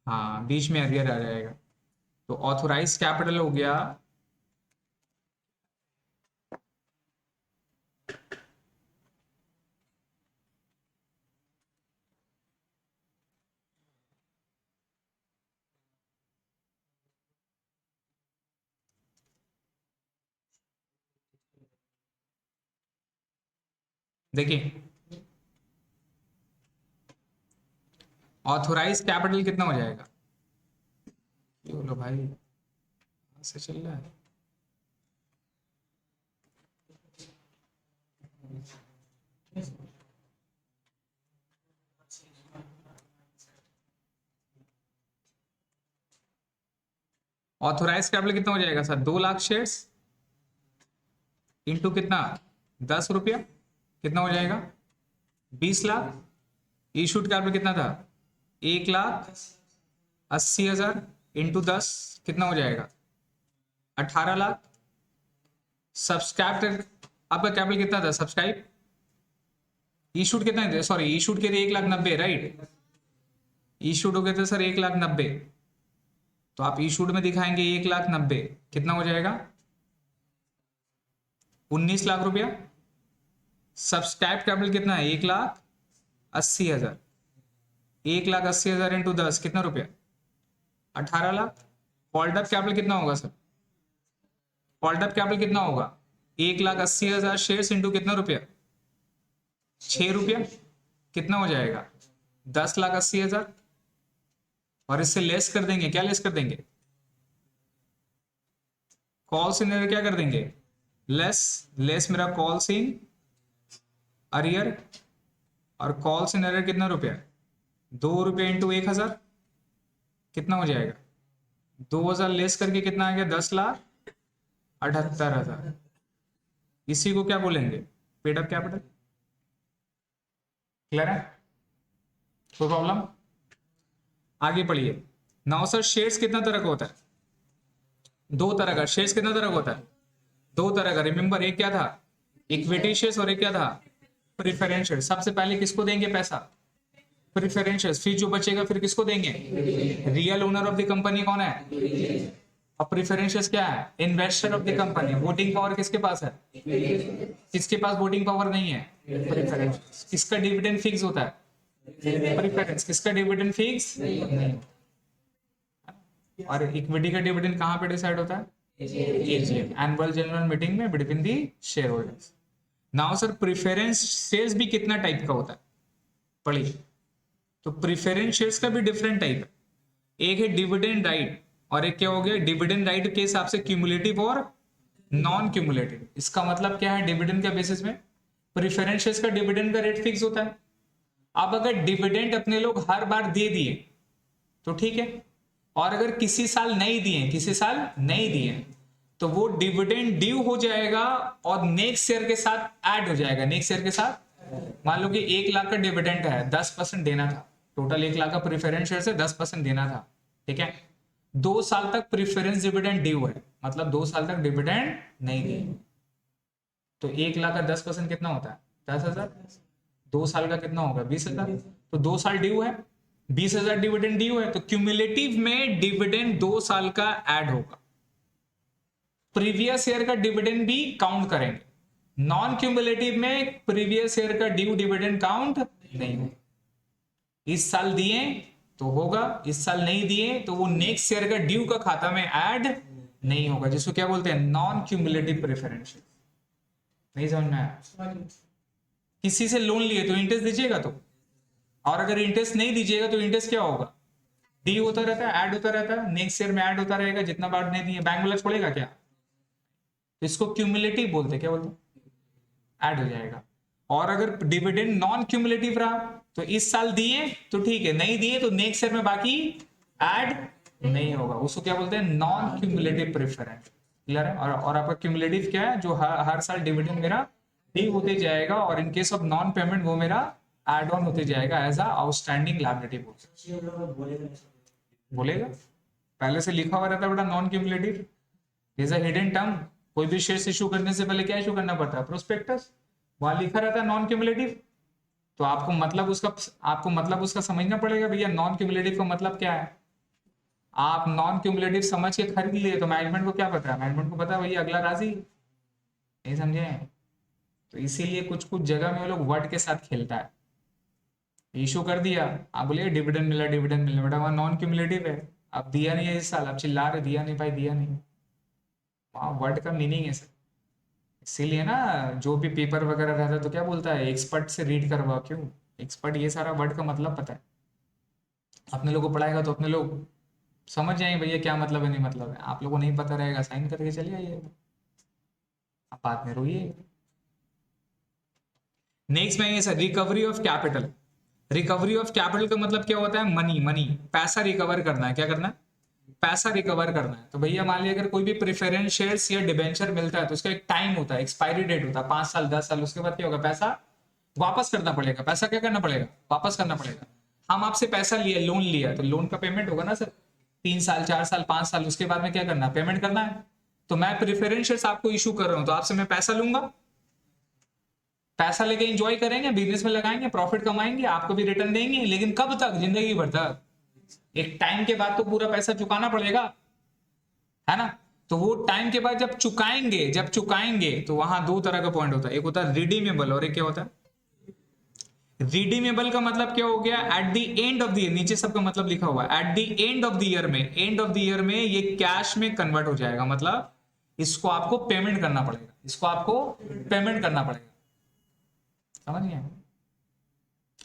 हाँ, बीच में अरियर आ जाएगा। तो ऑथोराइज कैपिटल हो गया देखिए ऑथोराइज कैपिटल कितना हो जाएगा? बोलो भाई, ऐसे चल रहा है। ऑथोराइज कैपिटल कितना हो जाएगा सर? 2 लाख शेयर्स इंटू कितना? 10 रुपया, कितना हो जाएगा? 20 लाख। इशूड कैपिटल कितना था? 1,80,000 इंटू 10 कितना हो जाएगा? 18 लाख। सब्सक्राइब आपका कैपिटल कितना था? सब्सक्राइब इशूड कितना थे? सॉरी, इशूड के थे 1,90,000, राइट? इशूड हो गए थे सर 1,90,000, तो आप इशूड में दिखाएंगे 1,90,000, कितना हो जाएगा? 19 लाख रुपया। सब्सक्राइब कैपिटल कितना है? 1,80,000। 1,80,000 इंटू 10 कितना रुपया? 18 लाख। कॉल्ड अप कैपिटल कितना होगा सर? कॉल्ड अप कैपिटल कितना होगा? 1,80,000 शेयर्स इंटू कितना रुपया? 6 रुपया, कितना हो जाएगा? 10,80,000। और इससे लेस कर देंगे, क्या लेस कर देंगे? कॉल्स इन क्या कर देंगे? लेस। लेस मेरा कॉल्स इन अरियर। और कॉल्स इन अरियर कितना रुपया? 2 रुपये इंटू 1,000 कितना हो जाएगा? 2,000 लेस करके कितना आ गया? 10,78,000। इसी को क्या बोलेंगे? Paid up capital. क्लियर है? कोई प्रॉब्लम? आगे पढ़िए। नाउ सर शेयर्स कितना तरह का होता है? 2 तरह का। शेयर्स कितना तरह का होता है? 2 तरह का। रिमेंबर, एक क्या था? इक्विटी शेयर्स, और एक क्या था? Preference shares. सबसे पहले किसको देंगे पैसा? Preference shares. फिर जो बचेगा फिर किसको देंगे? Real owner of the company कौन है? और प्रेफरेंस शेयर्स क्या है? Investor of the company. Voting power किसके पास है? किसके पास वोटिंग पावर नहीं है? प्रेफरेंस। किसका डिविडेंड फिक्स होता है? प्रेफरेंस। किसका डिविडेंड फिक्स नहीं? और इक्विटी का डिविडेंड कहां पे डिसाइड होता है? एजीएम, एनुअल जनरल मीटिंग में between the share holders. Now sir preference shares भी कितना टाइप का होता है? पढ़िए। तो प्रेफरेंस शेयर्स का भी डिफरेंट टाइप है। एक है डिविडेंड राइट, और एक क्या हो गया? डिविडेंड राइट के हिसाब से क्यूमुलेटिव और नॉन क्यूमुलेटिव। इसका मतलब क्या है, डिविडेंड के बेसिस में प्रेफरेंस शेयर्स का डिविडेंड का रेट फिक्स होता है। अब अगर डिविडेंड अपने लोग हर बार दे दिए तो ठीक है, और अगर किसी साल नहीं दिए, किसी साल नहीं दिए, तो वो डिविडेंड ड्यू हो जाएगा और नेक्स्ट ईयर के साथ ऐड हो जाएगा। नेक्स्ट ईयर के साथ मान लो कि 1 लाख का डिविडेंड है, 10% देना था, टोटल 1 लाख का प्रेफरेंस शेयर से 10% देना था, ठीक है। 2 साल तक प्रेफरेंस डिविडेंड ड्यू है, मतलब 2 साल तक डिविडेंड नहीं दिए, तो 1 लाख का 10% कितना होता है, 10,000। 2 साल का कितना होगा, 20,000। तो 2 साल ड्यू है, 20,000 डिविडेंड ड्यू है, तो क्यूमुलेटिव में डिविडेंड 2 साल का ऐड होगा। प्रीवियस ईयर का डिविडेंड भी काउंट करेंगे। नॉन क्यूमुलेटिव में प्रीवियस ईयर का ड्यू डिविडेंड काउंट नहीं होगा। इस साल दिए तो होगा, इस साल नहीं दिए तो वो नेक्स्ट ईयर का ड्यू का खाता में ऐड नहीं होगा, जिसको क्या बोलते हैं, नॉन क्यूमुलेटिव प्रेफरेंस। नहीं समझ में आया? किसी से लोन लिए तो इंटरेस्ट दीजिएगा, तो और अगर इंटरेस्ट नहीं दीजिएगा तो इंटरेस्ट क्या होगा, ड्यू होता रहता है, ऐड होता रहता है, नेक्स्ट ईयर में ऐड होता रहेगा, जितना बार नहीं दिए बैंक वाला छोड़ेगा क्या? इसको क्यूमुलेटिव बोलते हैं, क्या बोलते हैं, ऐड हो जाएगा। और अगर डिविडेंड नॉन क्यूमुलेटिव रहा तो इस साल दिए तो ठीक है, नहीं दिए तो नेक्स्ट ईयर में बाकी ऐड नहीं होगा, उसको क्या बोलते हैं, नॉन क्यूमुलेटिव प्रेफरेंस। क्लियर है? और आपका क्यूमुलेटिव क्या है, जो हर साल डिविडेंड मेरा ड्यू होते जाएगा और in case of non payment वो मेरा एड ऑन होते जाएगा एज आउटस्टैंडिंग लायबिलिटी। बोलेगा, पहले से लिखा हुआ रहता है बेटा non cumulative, is a hidden term. कोई भी शेयर इशू करने से पहले क्या इशू करना पड़ता है, प्रोस्पेक्टस, वहां लिखा रहता है नॉन क्यूमुलेटिव। तो आपको मतलब उसका समझना पड़ेगा भैया नॉन क्यूमुलेटिव का मतलब क्या है। आप नॉन क्यूमुलेटिव समझ के खरीद लिए तो मैनेजमेंट को क्या पता है, मैनेजमेंट को पता है भैया अगला राजी, नहीं समझे? तो इसीलिए कुछ कुछ जगह में वो लोग वर्ड के साथ खेलता है। इशू कर दिया, आप बोलिए डिविडेंड मिला, डिविडेंड मिला, बेटा वहां नॉन क्यूमुलेटिव है, अब दिया नहीं है इस साल, आप चिल्ला रहे दिया नहीं भाई, दिया नहीं, वहां वर्ड का मीनिंग है सर। इसीलिए ना जो भी पेपर वगैरह रहता है तो क्या बोलता है, एक्सपर्ट से रीड करवा, क्यों, एक्सपर्ट ये सारा वर्ड का मतलब पता है, अपने लोग को पढ़ाएगा तो अपने लोग समझ जाएंगे भैया क्या मतलब है, नहीं मतलब है। आप लोगों को नहीं पता रहेगा, साइन करके चले आइए, आप बाद में रोइए। नेक्स्ट में ये sir recovery of capital. Recovery of capital का मतलब क्या होता है, मनी पैसा रिकवर करना है, क्या करना है, पैसा रिकवर करना है। तो भैया मान लिया अगर कोई भी प्रेफरेंस शेयर्स या डिबेंचर मिलता है तो उसका एक टाइम होता है, एक्सपायरी डेट होता है, 5 साल 10 साल, उसके बाद क्या होगा, पैसा वापस करना पड़ेगा। पैसा क्या करना पड़ेगा, वापस करना पड़ेगा। हम आपसे पैसा लिया, लोन लिया, तो लोन का पेमेंट होगा ना सर, 3 साल 4 साल 5 साल, उसके बाद में क्या करना है, पेमेंट करना है। तो मैं प्रेफरेंस शेयर्स आपको इशू कर रहा हूं तो आपसे मैं पैसा लूंगा, पैसा लेके एंजॉय करेंगे, बिजनेस में लगाएंगे, प्रॉफिट कमाएंगे, आपको भी रिटर्न देंगे, लेकिन कब तक, जिंदगी भर तक। एक टाइम के बाद तो पूरा पैसा चुकाना पड़ेगा, है ना। तो वो टाइम के बाद जब चुकाएंगे तो वहां 2 तरह का पॉइंट होता है, एक होता है रिडीमेबल और एक क्या होता है, रिडीमेबल का मतलब क्या हो गया, at the end of the year, नीचे सबका मतलब लिखा हुआ है, at the end of the year में, एंड ऑफ द ईयर में ये कैश में कन्वर्ट हो जाएगा, मतलब इसको आपको पेमेंट करना पड़ेगा, इसको आपको पेमेंट करना पड़ेगा, समझ गए।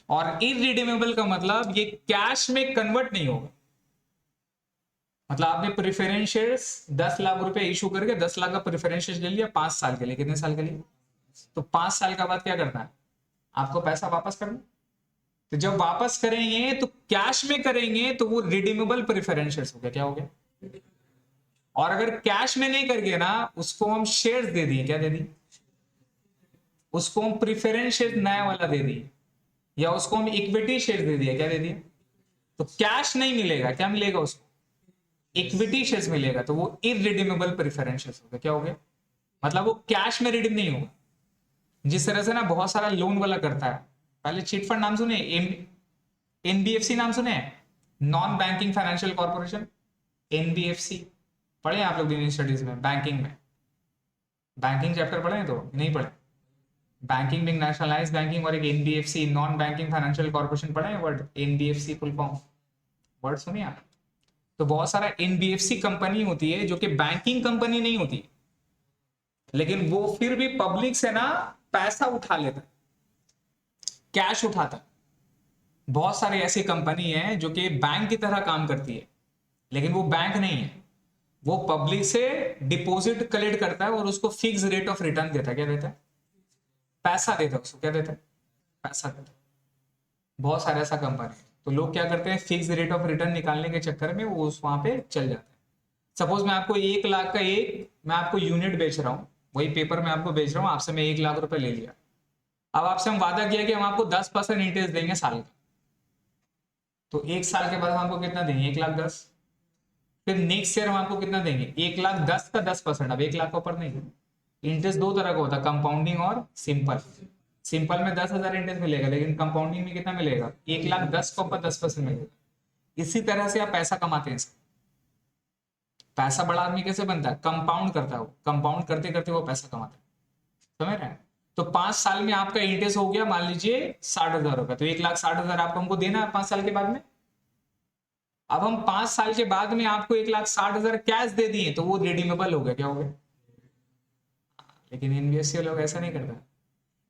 और इरिडीमेबल का मतलब ये कैश में कन्वर्ट नहीं होगा, मतलब आपने प्रेफरेंस शेयर्स 10 लाख रुपए इशू करके 10 लाख का प्रेफरेंस शेयर्स ले लिया 5 साल के लिए, कितने साल के लिए, तो 5 साल का बाद क्या करना है, आपको पैसा वापस करना। तो जब वापस करेंगे तो कैश में करेंगे तो वो रिडीमेबल प्रेफरेंस शेयर्स हो गया, क्या हो गया। और अगर कैश में नहीं करके ना, उसको हम शेयर्स दे दिए, क्या दे दिए, उसको हम प्रेफरेंस शेयर नया वाला दे दिए, या उसको हम इक्विटी शेयर दे दिया, क्या दे दिया। तो कैश नहीं मिलेगा, क्या मिलेगा उसको, इक्विटी शेयर्स मिलेगा, तो वो इरिडीमेबल प्रेफरेंस शेयर्स हो गया, क्या हो गया, मतलब वो कैश में रिडीम नहीं होगा। जिस तरह से ना बहुत सारा लोन वाला करता है, पहले चिट फंड नाम सुने, एनबीएफसी नाम सुने, non banking financial corporation, NBFC पढ़े आप लोग बिजनेस स्टडीज में, बैंकिंग में, बैंकिंग चैप्टर पढ़े तो नहीं पढ़े, बैंकिंग में नेशनलाइज बैंकिंग और एक NBFC non banking financial corporation पढ़े, word NBFC full form word सुनिए आप। तो बहुत सारा एनबीएफसी कंपनी होती है जो कि बैंकिंग कंपनी नहीं होती, लेकिन वो फिर भी पब्लिक से ना पैसा उठा लेता है, कैश उठाता है। बहुत सारी ऐसी कंपनी है जो कि बैंक की तरह काम करती है, लेकिन वो बैंक नहीं है, वो पब्लिक से डिपॉजिट कलेक्ट करता है और उसको फिक्स रेट ऑफ रिटर्न देता है। क्या देता है? पैसा देता है उसको। क्या देता है? पैसा देता है। बहुत सारे ऐसा कंपनी है, तो लोग क्या करते हैं, फिक्स रेट ऑफ रिटर्न निकालने के चक्कर में वो उस वहां पे चल जाते हैं। सपोज मैं आपको 1 लाख का मैं आपको यूनिट बेच रहा हूँ, वही पेपर में आपको बेच रहा हूँ, आपसे मैं 1 लाख रुपए ले लिया। अब आपसे हम वादा किया कि हम आपको 10% इंटरेस्ट देंगे साल का। तो 1 साल के बाद हम आपको कितना देंगे? 1,10,000। फिर नेक्स्ट ईयर हम आपको कितना देंगे? 1,10,000 का 10%। अब 1 लाख का ऊपर नहीं। इंटरेस्ट दो तरह का होता है, कंपाउंडिंग और सिंपल। सिंपल में 10,000 इंटरेस्ट मिलेगा, लेकिन कंपाउंडिंग में कितना मिलेगा? 1,10,000 का ऊपर 10% मिलेगा। इसी तरह से आप पैसा कमाते हैं। पैसा बड़ा आदमी कैसे बनता है? कंपाउंड करता है। वो कंपाउंड करते करते वो पैसा कमाता है। समझ रहे हैं? तो 5 साल में आपका इंटरेस्ट हो गया मान लीजिए 60,000 रुपए, तो 1,60,000 आपको हमको देना है 5 साल के बाद में। अब हम 5 साल के बाद में आपको 1,60,000 कैश दे दिए, तो वो रिडीमेबल हो गया। क्या हो गया? लेकिन इन्वेस्टर लोग ऐसा नहीं करता।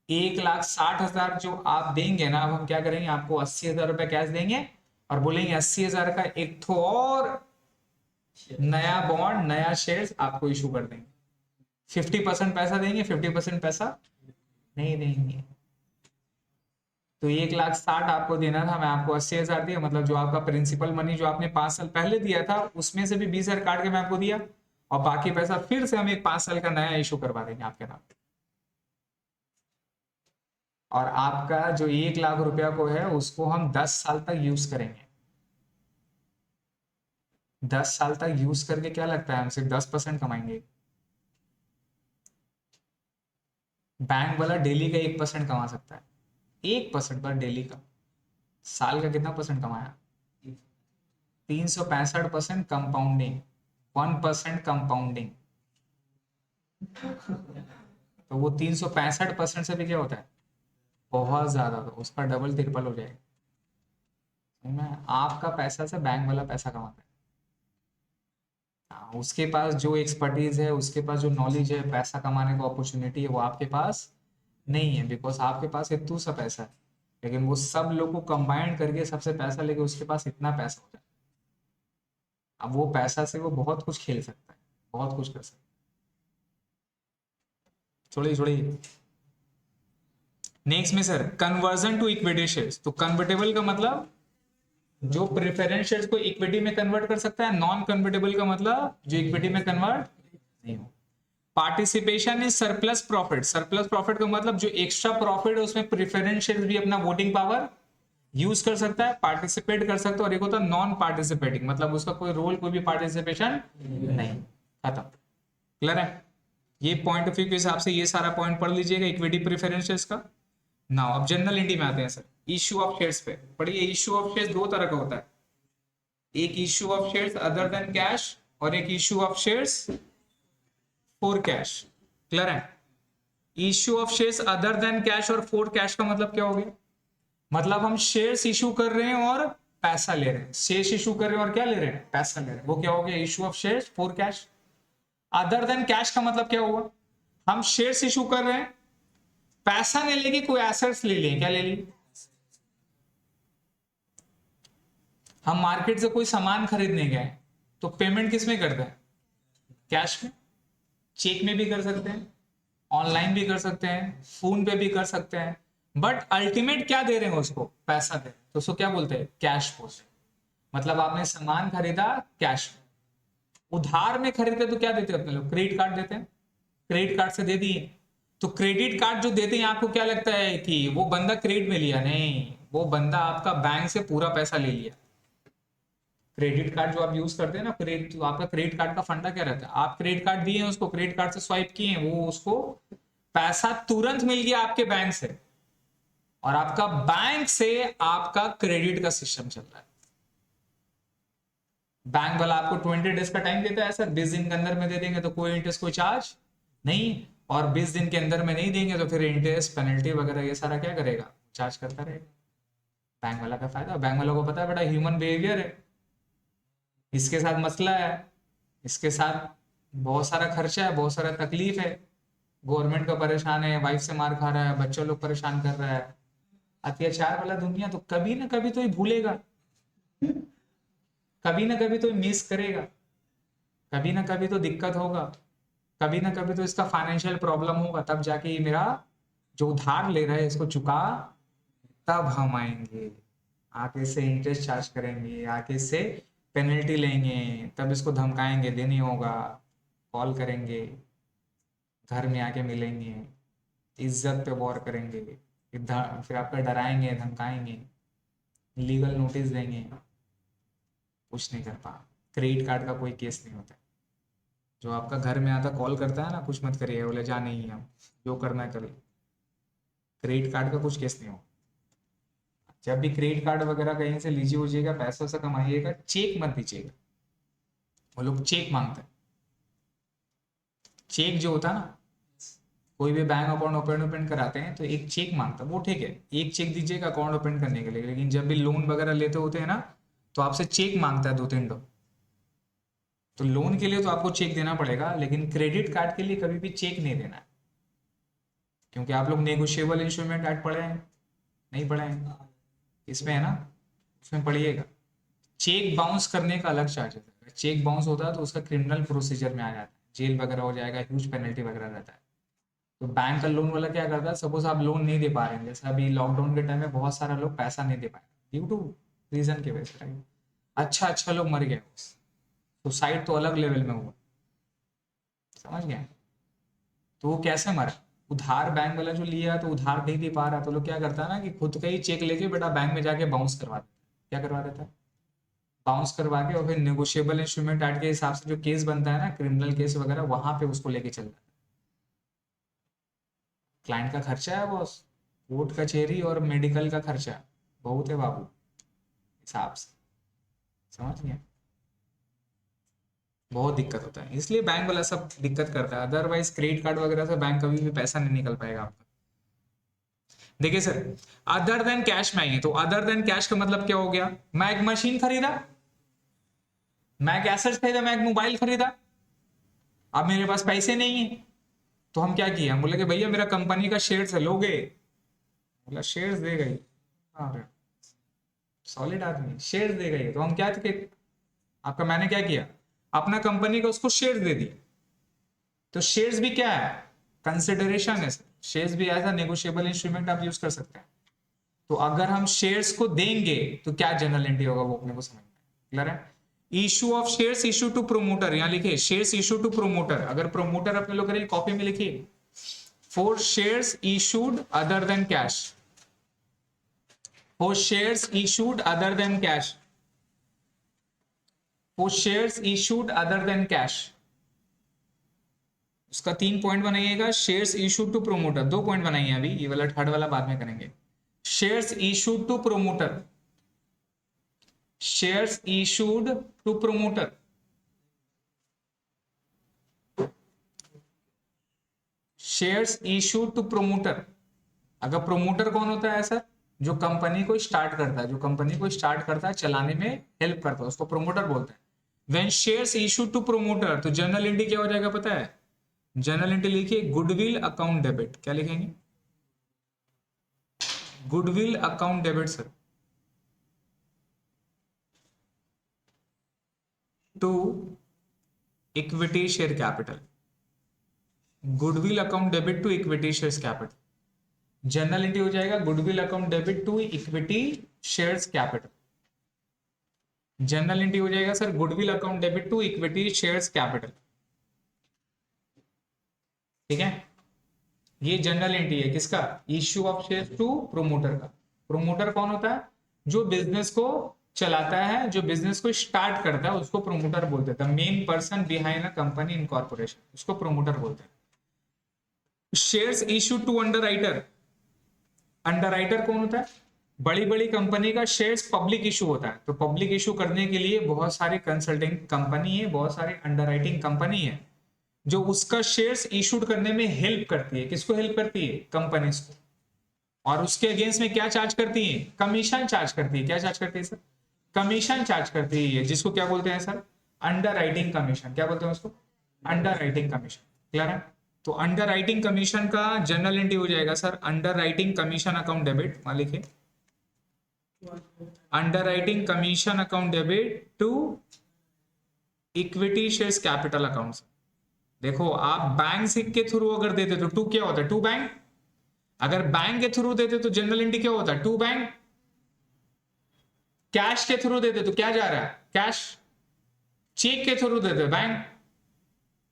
1,60,000 जो आप देंगे ना, अब हम क्या करेंगे, आपको 80,000 रुपए कैश देंगे और बोलेंगे 80,000 का एक तो और नया बॉन्ड, नया शेयर आपको इशू कर देंगे। 50% पैसा देंगे, 50% पैसा नहीं देंगे। तो 1,60,000 आपको देना था, मैं आपको 80,000 दिया, मतलब जो आपका प्रिंसिपल मनी जो आपने 5 साल पहले दिया था उसमें से भी 20,000 काट के मैं आपको दिया, और बाकी पैसा फिर से हम एक 5 साल का नया इशू करवा देंगे आपके नाम। और आपका जो 1,00,000 रुपया को है उसको हम 10 साल तक यूज करेंगे। 10 साल तक यूज करके क्या लगता है हम सिर्फ 10% कमाएंगे। बैंक वाला डेली का 1% कमा सकता है। 1% पर डेली का। साल का कितना परसेंट कमाया? 365% कंपाउंडिंग। 1% कंपाउंडिंग। तो वो 365% से भी क्या होता है? बहुत ज्यादा। तो उसका डबल ट्रिपल हो जाएगा। समझ में? आपका पैसा से बैंक वाला पैसा कमाता है। हाँ, उसके पास जो एक्सपर्टीज है, उसके पास जो नॉलेज है, पैसा कमाने का अपॉर्चुनिटी है, वो आपके पास नहीं है। बिकॉज आपके पास इतना सा पैसा है, लेकिन वो सब लोग को कंबाइंड करके सबसे पैसा लेके उसके पास इतना पैसा होता है। अब वो पैसा से वो बहुत कुछ खेल सकता है, बहुत कुछ कर सकता है। छोड़िए छोड़िए। नेक्स्ट में sir, conversion to equity shares. तो कन्वर्टेबल का मतलब जो प्रेफरेंस शेयर्स को इक्विटी में कन्वर्ट कर सकता है। नॉन कन्वर्टेबल का मतलब जो इक्विटी में कन्वर्ट नहीं हो। Participation in surplus profit. Surplus profit का मतलब जो एक्स्ट्रा प्रॉफिट है उसमें प्रेफरेंस शेयर्स भी अपना वोटिंग पावर यूज कर सकता है, पार्टिसिपेट कर सकता है। और एक होता है नॉन पार्टिसिपेटिंग, मतलब उसका कोई रोल, कोई भी पार्टिसिपेशन नहीं। खत्म। क्लियर है? ये पॉइंट ऑफ व्यू के हिसाब से ये सारा पॉइंट पढ़ लीजिएगा इक्विटी प्रेफरेंस शेयर्स का। नाउ अब जनरल एंट्री में आते हैं सर। इश्यू ऑफ शेयर्स पे पढ़िए। इश्यू ऑफ शेयर्स दो तरह का होता है, एक issue of shares other than cash और एक issue of shares for cash. Clear है? Issue of shares other than cash और फॉर कैश का मतलब क्या हो गया? मतलब हम शेयर्स इशू कर रहे हैं और पैसा ले रहे हैं। शेयर्स इशू कर रहे हैं और क्या ले रहे हैं? पैसा ले रहे हैं। वो क्या हो गया? Issue of shares for cash. Other than cash का मतलब क्या हुआ? हम शेयर्स इशू कर रहे हैं, पैसा नहीं लेके कोई एसेट्स ले लिए। क्या ले लिए? हम मार्केट से कोई सामान खरीदने गए, तो पेमेंट किस में करते हैं? कैश में। चेक में भी कर सकते हैं, ऑनलाइन भी कर सकते हैं, फोन पे भी कर सकते हैं, बट अल्टीमेट क्या दे रहे हैं उसको? पैसा दे रहे हैं। तो उसको क्या बोलते हैं? Cash post. मतलब आपने सामान खरीदा कैश में। उधार में खरीदते तो क्या देते हैं अपने लोग? क्रेडिट कार्ड देते हैं। क्रेडिट कार्ड से दे दिए। तो क्रेडिट कार्ड जो देते हैं आपको क्या लगता है कि वो बंदा क्रेडिट में लिया? नहीं, वो बंदा आपका बैंक से पूरा पैसा ले लिया। क्रेडिट कार्ड जो आप यूज करते हैं ना, क्रेडिट, तो आपका क्रेडिट कार्ड का फंडा क्या रहता है? आप क्रेडिट कार्ड दिए हैं उसको, क्रेडिट कार्ड से स्वाइप किए हैं, वो उसको पैसा तुरंत मिल गया आपके बैंक से, और आपका बैंक से आपका क्रेडिट का सिस्टम चल रहा है। बैंक वाला आपको 20 डेज का टाइम देता है सर, 20 दिन के अंदर में दे देंगे तो कोई इंटरेस्ट, कोई चार्ज नहीं, और 20 दिन के अंदर में नहीं देंगे तो फिर इंटरेस्ट, पेनल्टी वगैरह ये सारा क्या करेगा? चार्ज करता रहेगा। बैंक वाला का फायदा। बैंक वालों को पता है बेटा ह्यूमन बिहेवियर है, इसके साथ मसला है, इसके साथ बहुत सारा खर्चा है, बहुत सारा तकलीफ है, गवर्नमेंट का परेशान है, वाइफ से मार खा रहा है, बच्चों लोग परेशान कर रहा है, अत्याचार वाला दुनिया, तो कभी ना कभी तो ये भूलेगा, कभी ना कभी तो ये मिस करेगा, कभी ना कभी तो दिक्कत होगा, कभी ना कभी तो इसका फाइनेंशियल प्रॉब्लम होगा, तब जाके ये मेरा जो उधार ले रहा है इसको चुका, तब हम आएंगे, आके इससे इंटरेस्ट चार्ज करेंगे, आके इससे पेनल्टी लेंगे, तब इसको धमकाएंगे, देनी होगा, कॉल करेंगे, घर में आके मिलेंगे, इज्जत पे वॉर करेंगे, फिर आपका डराएंगे, धमकाएंगे, लीगल नोटिस देंगे, कुछ नहीं कर पा। क्रेडिट कार्ड का कोई केस नहीं होता है। जो आपका घर में आता कॉल करता है ना, कुछ मत करिए, बोले जा नहीं है, हम जो करना है करिए, क्रेडिट कार्ड का कुछ केस नहीं हो। जब भी क्रेडिट कार्ड वगैरह कहीं से लीजिए उजिएगा, पैसा वैसा कमाइएगा, चेक मत दीजिएगा, वो लोग चेक मांगते हैं। चेक जो होता है ना, कोई भी बैंक अकाउंट ओपन कराते हैं तो एक चेक मांगता है, वो ठीक है, एक चेक दीजिएगा अकाउंट ओपन करने के लिए, लेकिन जब भी लोन वगैरह लेते होते हैं ना, तो आपसे चेक मांगता है 2-3 डॉ। तो लोन के लिए तो आपको चेक देना पड़ेगा, लेकिन क्रेडिट कार्ड के लिए कभी भी चेक नहीं देना है, क्योंकि आप लोग नेगोशिएबल इंस्ट्रूमेंट एक्ट पढ़े हैं, नहीं पढ़े हैं, इसमें है ना, उसमें पढ़िएगा। चेक बाउंस करने का अलग चार्ज है, चेक बाउंस होता है तो उसका क्रिमिनल प्रोसीजर में आ जाता है, जेल वगैरह हो जाएगा, ह्यूज पेनल्टी वगैरह रहता है। तो बैंक का लोन वाला क्या करता है, सपोज आप लोन नहीं दे पा रहे हैं, जैसे अभी लॉकडाउन के टाइम में बहुत सारा लोग पैसा नहीं दे पाए ड्यू टू रीजन के वजह से, राइट। अच्छा लोग मर गए, सुसाइड तो अलग लेवल में हुआ, समझ गए। तो वो कैसे मरा, उधार बैंक वाला जो लिया तो उधार नहीं दे पा रहा, तो लोग क्या करता है ना कि खुद का ही चेक लेके बेटा बैंक में जाके बाउंस करवा देता है। क्या करवा देता है, बाउंस करवा के, और फिर नेगोशिएबल इंस्ट्रूमेंट एक्ट के हिसाब से जो केस बनता है ना, क्रिमिनल केस वगैरह, वहां पे उसको लेके चल जाता है। क्लाइंट का खर्चा है बॉस, कोर्ट कचहरी और मेडिकल का खर्चा बहुत है बाबू, हिसाब से, समझ गए। बहुत दिक्कत होता है, इसलिए बैंक वाला सब दिक्कत करता है, अदरवाइज क्रेडिट कार्ड वगैरह से बैंक कभी भी पैसा नहीं निकल पाएगा आपका। देखिए सर, अदर देन कैश में आइए, तो अदर देन कैश का मतलब क्या हो गया, मैं एक मशीन खरीदा, मैं एक एसेट खरीदा, मैं एक मोबाइल खरीदा, अब मेरे पास पैसे नहीं है, तो हम क्या किए, हम बोले कि भैया मेरा कंपनी का शेयर है, लोगे, बोला शेयर्स दे गई, हाँ सॉलिड आदमी, शेयर्स दे गई, तो हम क्या थे, आपका मैंने क्या किया, अपना कंपनी का उसको शेयर्स दे दिए। तो शेयर्स भी क्या है, कंसिडरेशन है, शेयर्स भी ऐसा नेगोशिएबल इंस्ट्रूमेंट आप यूज कर सकते हैं। तो अगर हम शेयर्स को देंगे तो क्या जनरल एंट्री होगा, वो अपने को समझना है, क्लियर है। Issue of shares issue to promoter, यहां लिखिए शेयर्स इशू टू प्रोमोटर, अगर प्रोमोटर अपने लोग करेंगे कॉपी में लिखिए, for shares issued other than cash, for shares issued other than cash, for shares issued other than cash, उसका 3 पॉइंट बनाइएगा, shares issued to promoter, 2 point बनाइए अभी, ये वाला थर्ड वाला बाद में करेंगे। Shares issued to promoter, shares issued to promoter, shares issued to promoter. अगर प्रोमोटर कौन होता है सर, जो कंपनी को स्टार्ट करता है, जो कंपनी को स्टार्ट करता है, चलाने में हेल्प करता है, उसको प्रोमोटर बोलते हैं। When shares issued to promoter, तो जनरल एंट्री क्या हो जाएगा पता है, जनरल एंट्री लिखिए गुडविल अकाउंट डेबिट, क्या लिखेंगे, goodwill account debit sir, to equity share capital, goodwill account debit to equity share capital, general entry हो जाएगा goodwill account debit to equity shares capital, general entry हो जाएगा sir goodwill account debit to equity shares capital, ठीक है। ये जनरल एंट्री है किसका, issue of share to promoter का। प्रोमोटर कौन होता है, जो बिजनेस को चलाता है, जो बिजनेस को स्टार्ट करता है, उसको प्रोमोटर बोलते हैं, main person behind a company incorporation, उसको प्रोमोटर बोलते हैं। Shares issue to underwriter, underwriter कौन होता है, बड़ी बड़ी कंपनी का शेयर्स पब्लिक इशू होता है, तो पब्लिक इशू करने के लिए बहुत सारी कंसल्टिंग कंपनी है, बहुत सारी अंडरराइटिंग कंपनी है, जो उसका शेयर्स इशूड करने में हेल्प करती है, किसको हेल्प करती है, कंपनीज को, और उसके अगेंस्ट में क्या चार्ज करती है, कमीशन चार्ज करती है, क्या चार्ज करती है सर, कमीशन चार्ज करती है, जिसको क्या बोलते हैं सर, अंडरराइटिंग कमीशन, क्या बोलते हैं उसको, अंडरराइटिंग कमीशन, क्लियर है। तो अंडरराइटिंग कमीशन का जनरल एंट्री हो जाएगा sir underwriting commission account debit, मान लिखिए underwriting commission account debit to equity shares capital account. देखो आप बैंक के थ्रू अगर देते तो टू क्या होता है, टू बैंक। अगर बैंक के थ्रू देते तो जनरल एंट्री क्या होता है, टू बैंक। कैश के थ्रू देते तो क्या जा रहा है, कैश। चेक के थ्रू देते बैंक।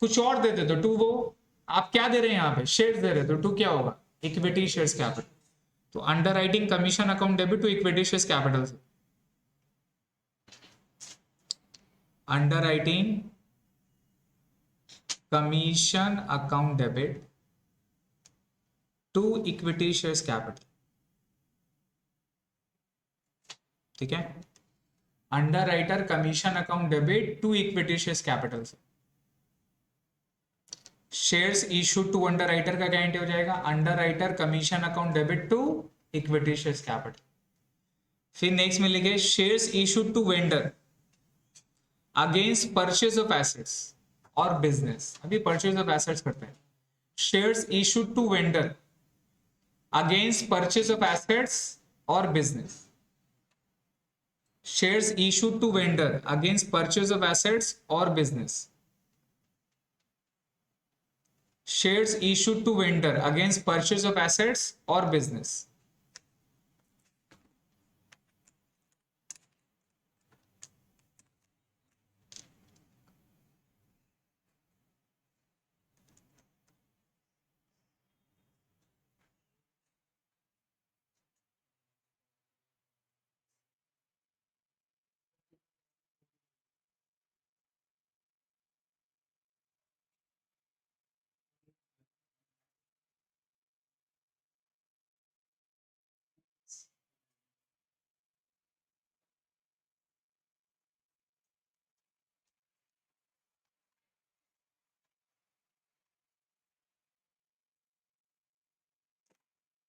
कुछ और देते तो टू वो। आप क्या दे रहे हैं यहाँ पे, शेयर्स दे रहे तो टू क्या होगा, इक्विटी शेयर्स कैपिटल। तो underwriting commission account debit to equity shares capital से underwriting commission account debit to equity shares capital. ठीक है, underwriter commission account debit to equity shares capital से। Shares issued to underwriter का क्या एंट्री हो जाएगा, underwriter commission account debit to equity shares capital. फिर नेक्स्ट में लिखे shares issued to vendor against purchase of assets और बिजनेस। अभी परचेज ऑफ एसेट्स करते हैं। Shares issued to vendor against purchase of assets और business. shares issued to vendor against purchase of assets or business. Shares issued to vendor against purchase of assets or business.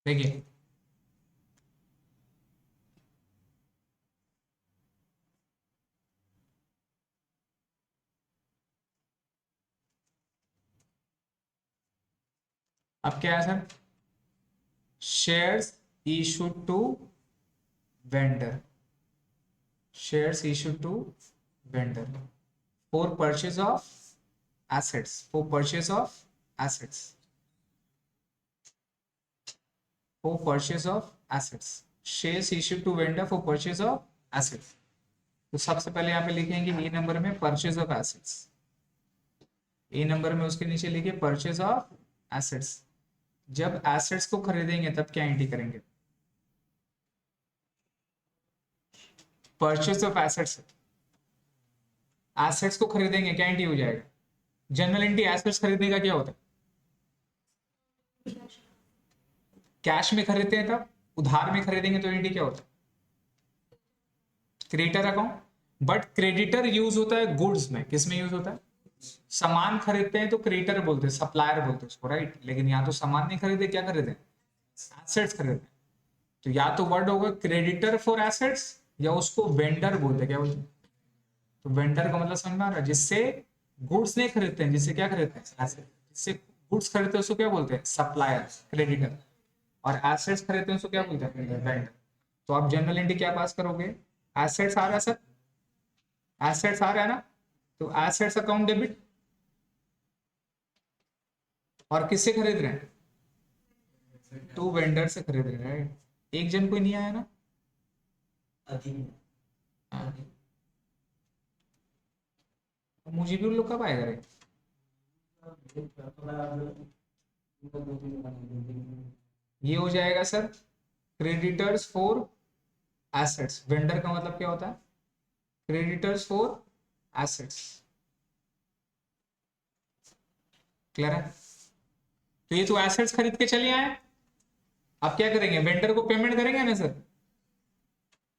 देखिए अब क्या है sir, shares issued to vendor, shares issued to vendor for purchase of assets, for purchase of assets, for purchase of assets. Shares issued to vendor for purchase of assets. तो सबसे पहले यहाँ पे लिखेंगे ए नंबर में purchase of assets, A number में उसके नीचे लिखिए परचेज ऑफ एसेट्स। जब एसेट्स को खरीदेंगे तब क्या एंट्री करेंगे, परचेज ऑफ एसेट्स। एसेट्स को खरीदेंगे क्या एंट्री हो जाएगा, जनरल एंट्री। एसेट्स खरीदने का क्या होता है, कैश में खरीदते हैं तब, उधार में खरीदेंगे तो एंट्री क्या होता है, creditor account. But creditor use होता है गुड्स में, किस में यूज होता है, सामान खरीदते हैं तो क्रेडिटर बोलते हैं, सप्लायर बोलते हैं उसको, राइट। लेकिन यहाँ तो सामान नहीं खरीदे, क्या खरीदे, एसेट्स खरीदे। तो या तो वर्ड होगा क्रेडिटर फॉर एसेट्स या उसको वेंडर बोलते हैं, क्या बोलते हैं। तो वेंडर का मतलब समझ में आ रहा है, जिससे गुड्स नहीं खरीदते हैं, जिससे क्या खरीदते हैं, जिससे गुड्स खरीदते हैं उसको क्या बोलते हैं, सप्लायर, क्रेडिटर। और एसेट्स खरीदते हैं उसको क्या बोलते हैं, वेंडर। तो आप जनरल एंट्री क्या पास करोगे, एसेट्स आ रहा है सर, एसेट्स आ रहा है ना, तो एसेट्स अकाउंट डेबिट। और किससे खरीद रहे हैं, टू वेंडर से खरीद रहे हैं, राइट। एक जन कोई नहीं आया ना, हाँ। मुझे भी उन लोग कब आएगा रे, ये हो जाएगा sir creditors for assets. Vendor का मतलब क्या होता है, क्रेडिटर्स फॉर एसेट्स। क्लियर है। तो ये तो एसेट्स खरीद के चले आए। अब क्या करेंगे, वेंडर को पेमेंट करेंगे ना सर,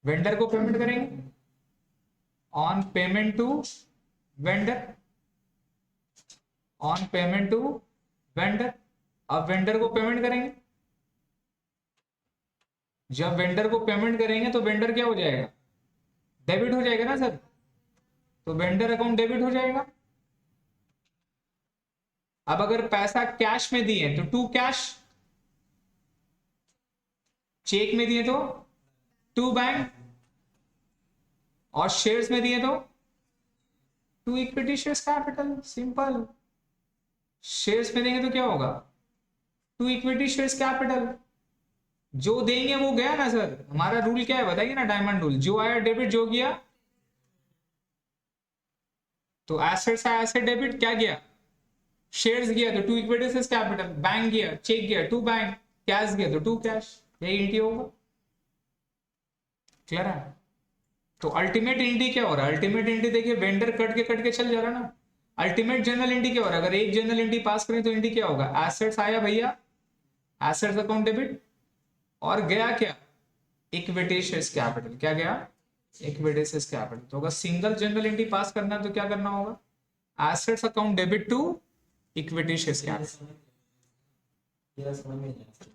वेंडर को पेमेंट करेंगे on payment to vendor, on payment to vendor. अब वेंडर को पेमेंट करेंगे, जब वेंडर को पेमेंट करेंगे तो वेंडर क्या हो जाएगा, डेबिट हो जाएगा ना सर। तो वेंडर अकाउंट डेबिट हो जाएगा। अब अगर पैसा कैश में दिए तो टू कैश, चेक में दिए तो टू बैंक, और शेयर्स में दिए तो to equity shares capital, simple. Shares में देंगे तो क्या होगा, टू इक्विटी शेयर्स कैपिटल। जो देंगे वो गया ना सर, हमारा रूल क्या है बताइए ना, डायमंड रूल, जो आया डेबिट, जो गया तो एसेट्स आया एसेट डेबिट, क्या गया शेयर्स गया तो to equity shares capital, bank गया चेक गया टू बैंक, कैश गया तो टू कैश, यही इंटी होगा। क्लियर है? तो अल्टीमेट इंटी क्या हो रहा है, अल्टीमेट इंटी देखिए वेंडर कट के चल जा रहा है ना। अल्टीमेट जनरल इंटी क्या हो रहा है, अगर एक जनरल इंटी पास करें तो इंटी क्या होगा, एसेट्स आया भैया, एसेट्स अकाउंट डेबिट, और गया क्या, इक्विटी शेयर्स कैपिटल, क्या गया इक्विटी शेयर्स कैपिटल। तो अगर सिंगल जनरल एंट्री पास करना है तो क्या करना होगा, assets account debit to equity shares capital.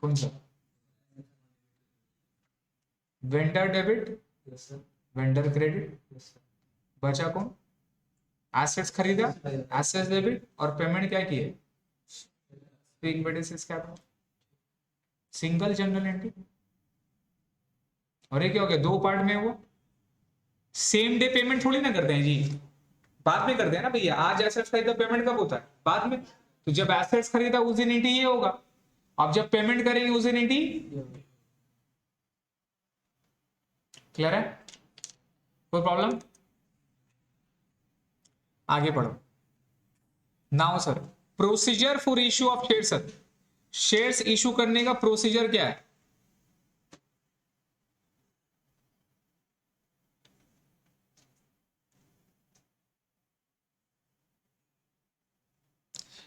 कौन सा, वेंडर डेबिट, वेंडर क्रेडिट, बचा कौन, एसेट्स खरीदा, एसेट्स डेबिट, और पेमेंट क्या किए, equity shares capital, single general entry. और ये क्या हो गया, दो पार्ट में वो सेम डे पेमेंट थोड़ी ना करते हैं जी, बाद में करते हैं ना भैया। आज एसेट्स खरीदा, पेमेंट कब होता है, बाद में। तो जब एसेट्स खरीदा उस दिन इंटी ये होगा, अब जब पेमेंट करेंगे उस दिन इंटी। क्लियर है, कोई प्रॉब्लम, आगे पढ़ो। Now sir, procedure for issue of shares, sir shares issue करने का प्रोसीजर क्या है,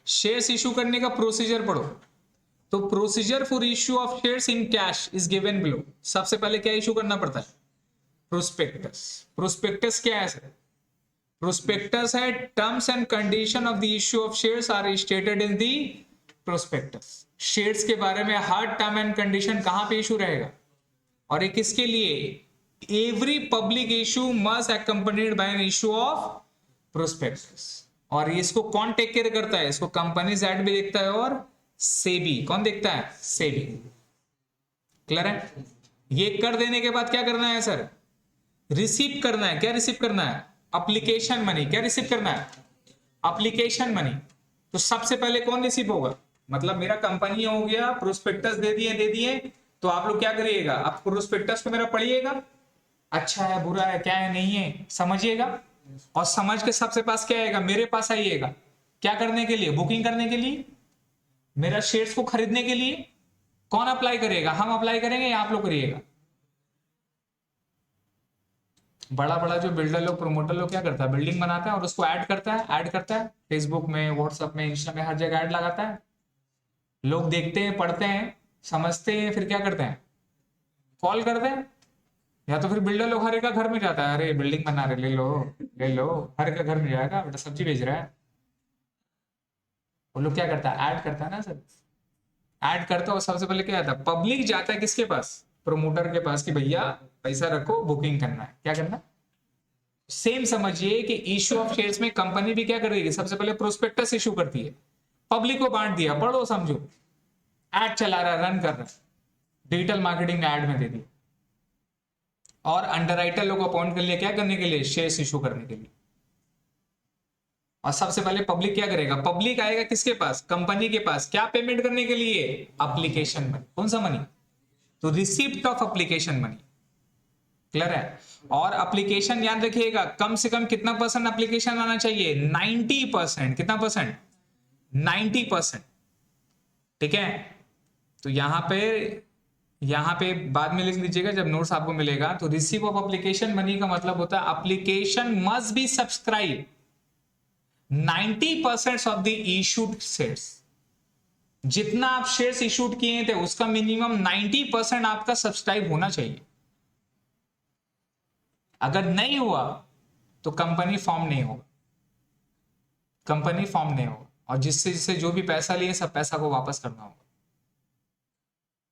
शेयर्स इशू करने का प्रोसीजर पढ़ो। तो procedure for issue of shares in cash is given below. सबसे पहले क्या इशू करना पड़ता है, प्रोस्पेक्टस। प्रोस्पेक्टस क्या है सर, प्रोस्पेक्टस है terms and condition of the issue of shares are stated in the prospectus. Shares के बारे में हर टर्म एंड कंडीशन कहां पे इशू रहेगा, और ये किसके लिए, every public issue must accompanied by an issue of prospectus. और इसको कौन टेक केयर करता है, इसको कंपनीज एक्ट भी देखता है और सेबी, कौन देखता है, सेबी। क्लियर है? ये कर देने के बाद क्या करना है सर, रिसीव करना है। क्या रिसीव करना है, अप्लीकेशन मनी। क्या रिसीव करना है, अप्लीकेशन मनी। तो सबसे पहले कौन रिसीव होगा, मतलब मेरा कंपनी हो गया, प्रोस्पेक्टस दे दिए, तो आप लोग क्या करिएगा, आप प्रोस्पेक्टस को मेरा पढ़िएगा, अच्छा है बुरा है क्या है नहीं है समझिएगा, और समझ के सबसे पास क्या आएगा, मेरे पास आइएगा, क्या करने के लिए, बुकिंग करने के लिए, मेरा शेयर्स को खरीदने के लिए। कौन अप्लाई करेगा, हम अप्लाई करेंगे या आप लोग करिएगा। बड़ा बड़ा जो बिल्डर लोग, प्रोमोटर लोग क्या करता है, बिल्डिंग बनाता है और उसको ऐड करता है फेसबुक में, व्हाट्सएप में, इंस्टा में, हर जगह ऐड लगाता है। लोग देखते हैं, पढ़ते हैं, समझते हैं, फिर क्या करते हैं, कॉल करते हैं, या तो फिर बिल्डर लोग हर एक का घर में जाता है, अरे बिल्डिंग बना रहे, ले लो, हर एक का घर में जाएगा, बेटा सब्जी बेच रहा है। वो लोग क्या करता है, ऐड करता है ना सर, ऐड करता है। और सबसे पहले क्या आता है, पब्लिक जाता है किसके पास, प्रोमोटर के पास, कि भैया पैसा रखो, बुकिंग करना है, क्या करना। सेम समझिए कि इश्यू ऑफ शेयर्स में कंपनी भी क्या करेगी, सबसे पहले प्रोस्पेक्टस इशू करती है, पब्लिक को बांट दिया, पढ़ो समझो, ऐड चला रहा है, रन कर रहा है, डिजिटल मार्केटिंग ने ऐड में दे दी, और अंडरराइटर लोग अपॉइंट कर लिया, क्या करने के लिए, शेयर्स इशू करने के लिए। और सबसे पहले पब्लिक क्या करेगा, पब्लिक आएगा किसके पास, कंपनी के पास, क्या पेमेंट करने के लिए, एप्लीकेशन मनी। कौन सा मनी, तो receipt of application money. Clear है? और एप्लीकेशन याद रखिएगा, कम से कम कितना परसेंट एप्लीकेशन आना चाहिए, 90%। कितना परसेंट, 90%। ठीक है? तो यहां पे बाद में लिख लीजिएगा जब नोट्स आपको मिलेगा। तो रिसीव ऑफ एप्लीकेशन मनी का मतलब होता है application must be subscribe 90% of the issued shares. जितना आप शेयर्स इशूड किए थे उसका मिनिमम 90% आपका सब्सक्राइब होना चाहिए। अगर नहीं हुआ तो कंपनी फॉर्म नहीं होगा, कंपनी फॉर्म नहीं होगा, और जिससे जो भी पैसा लिए सब पैसा को वापस करना होगा।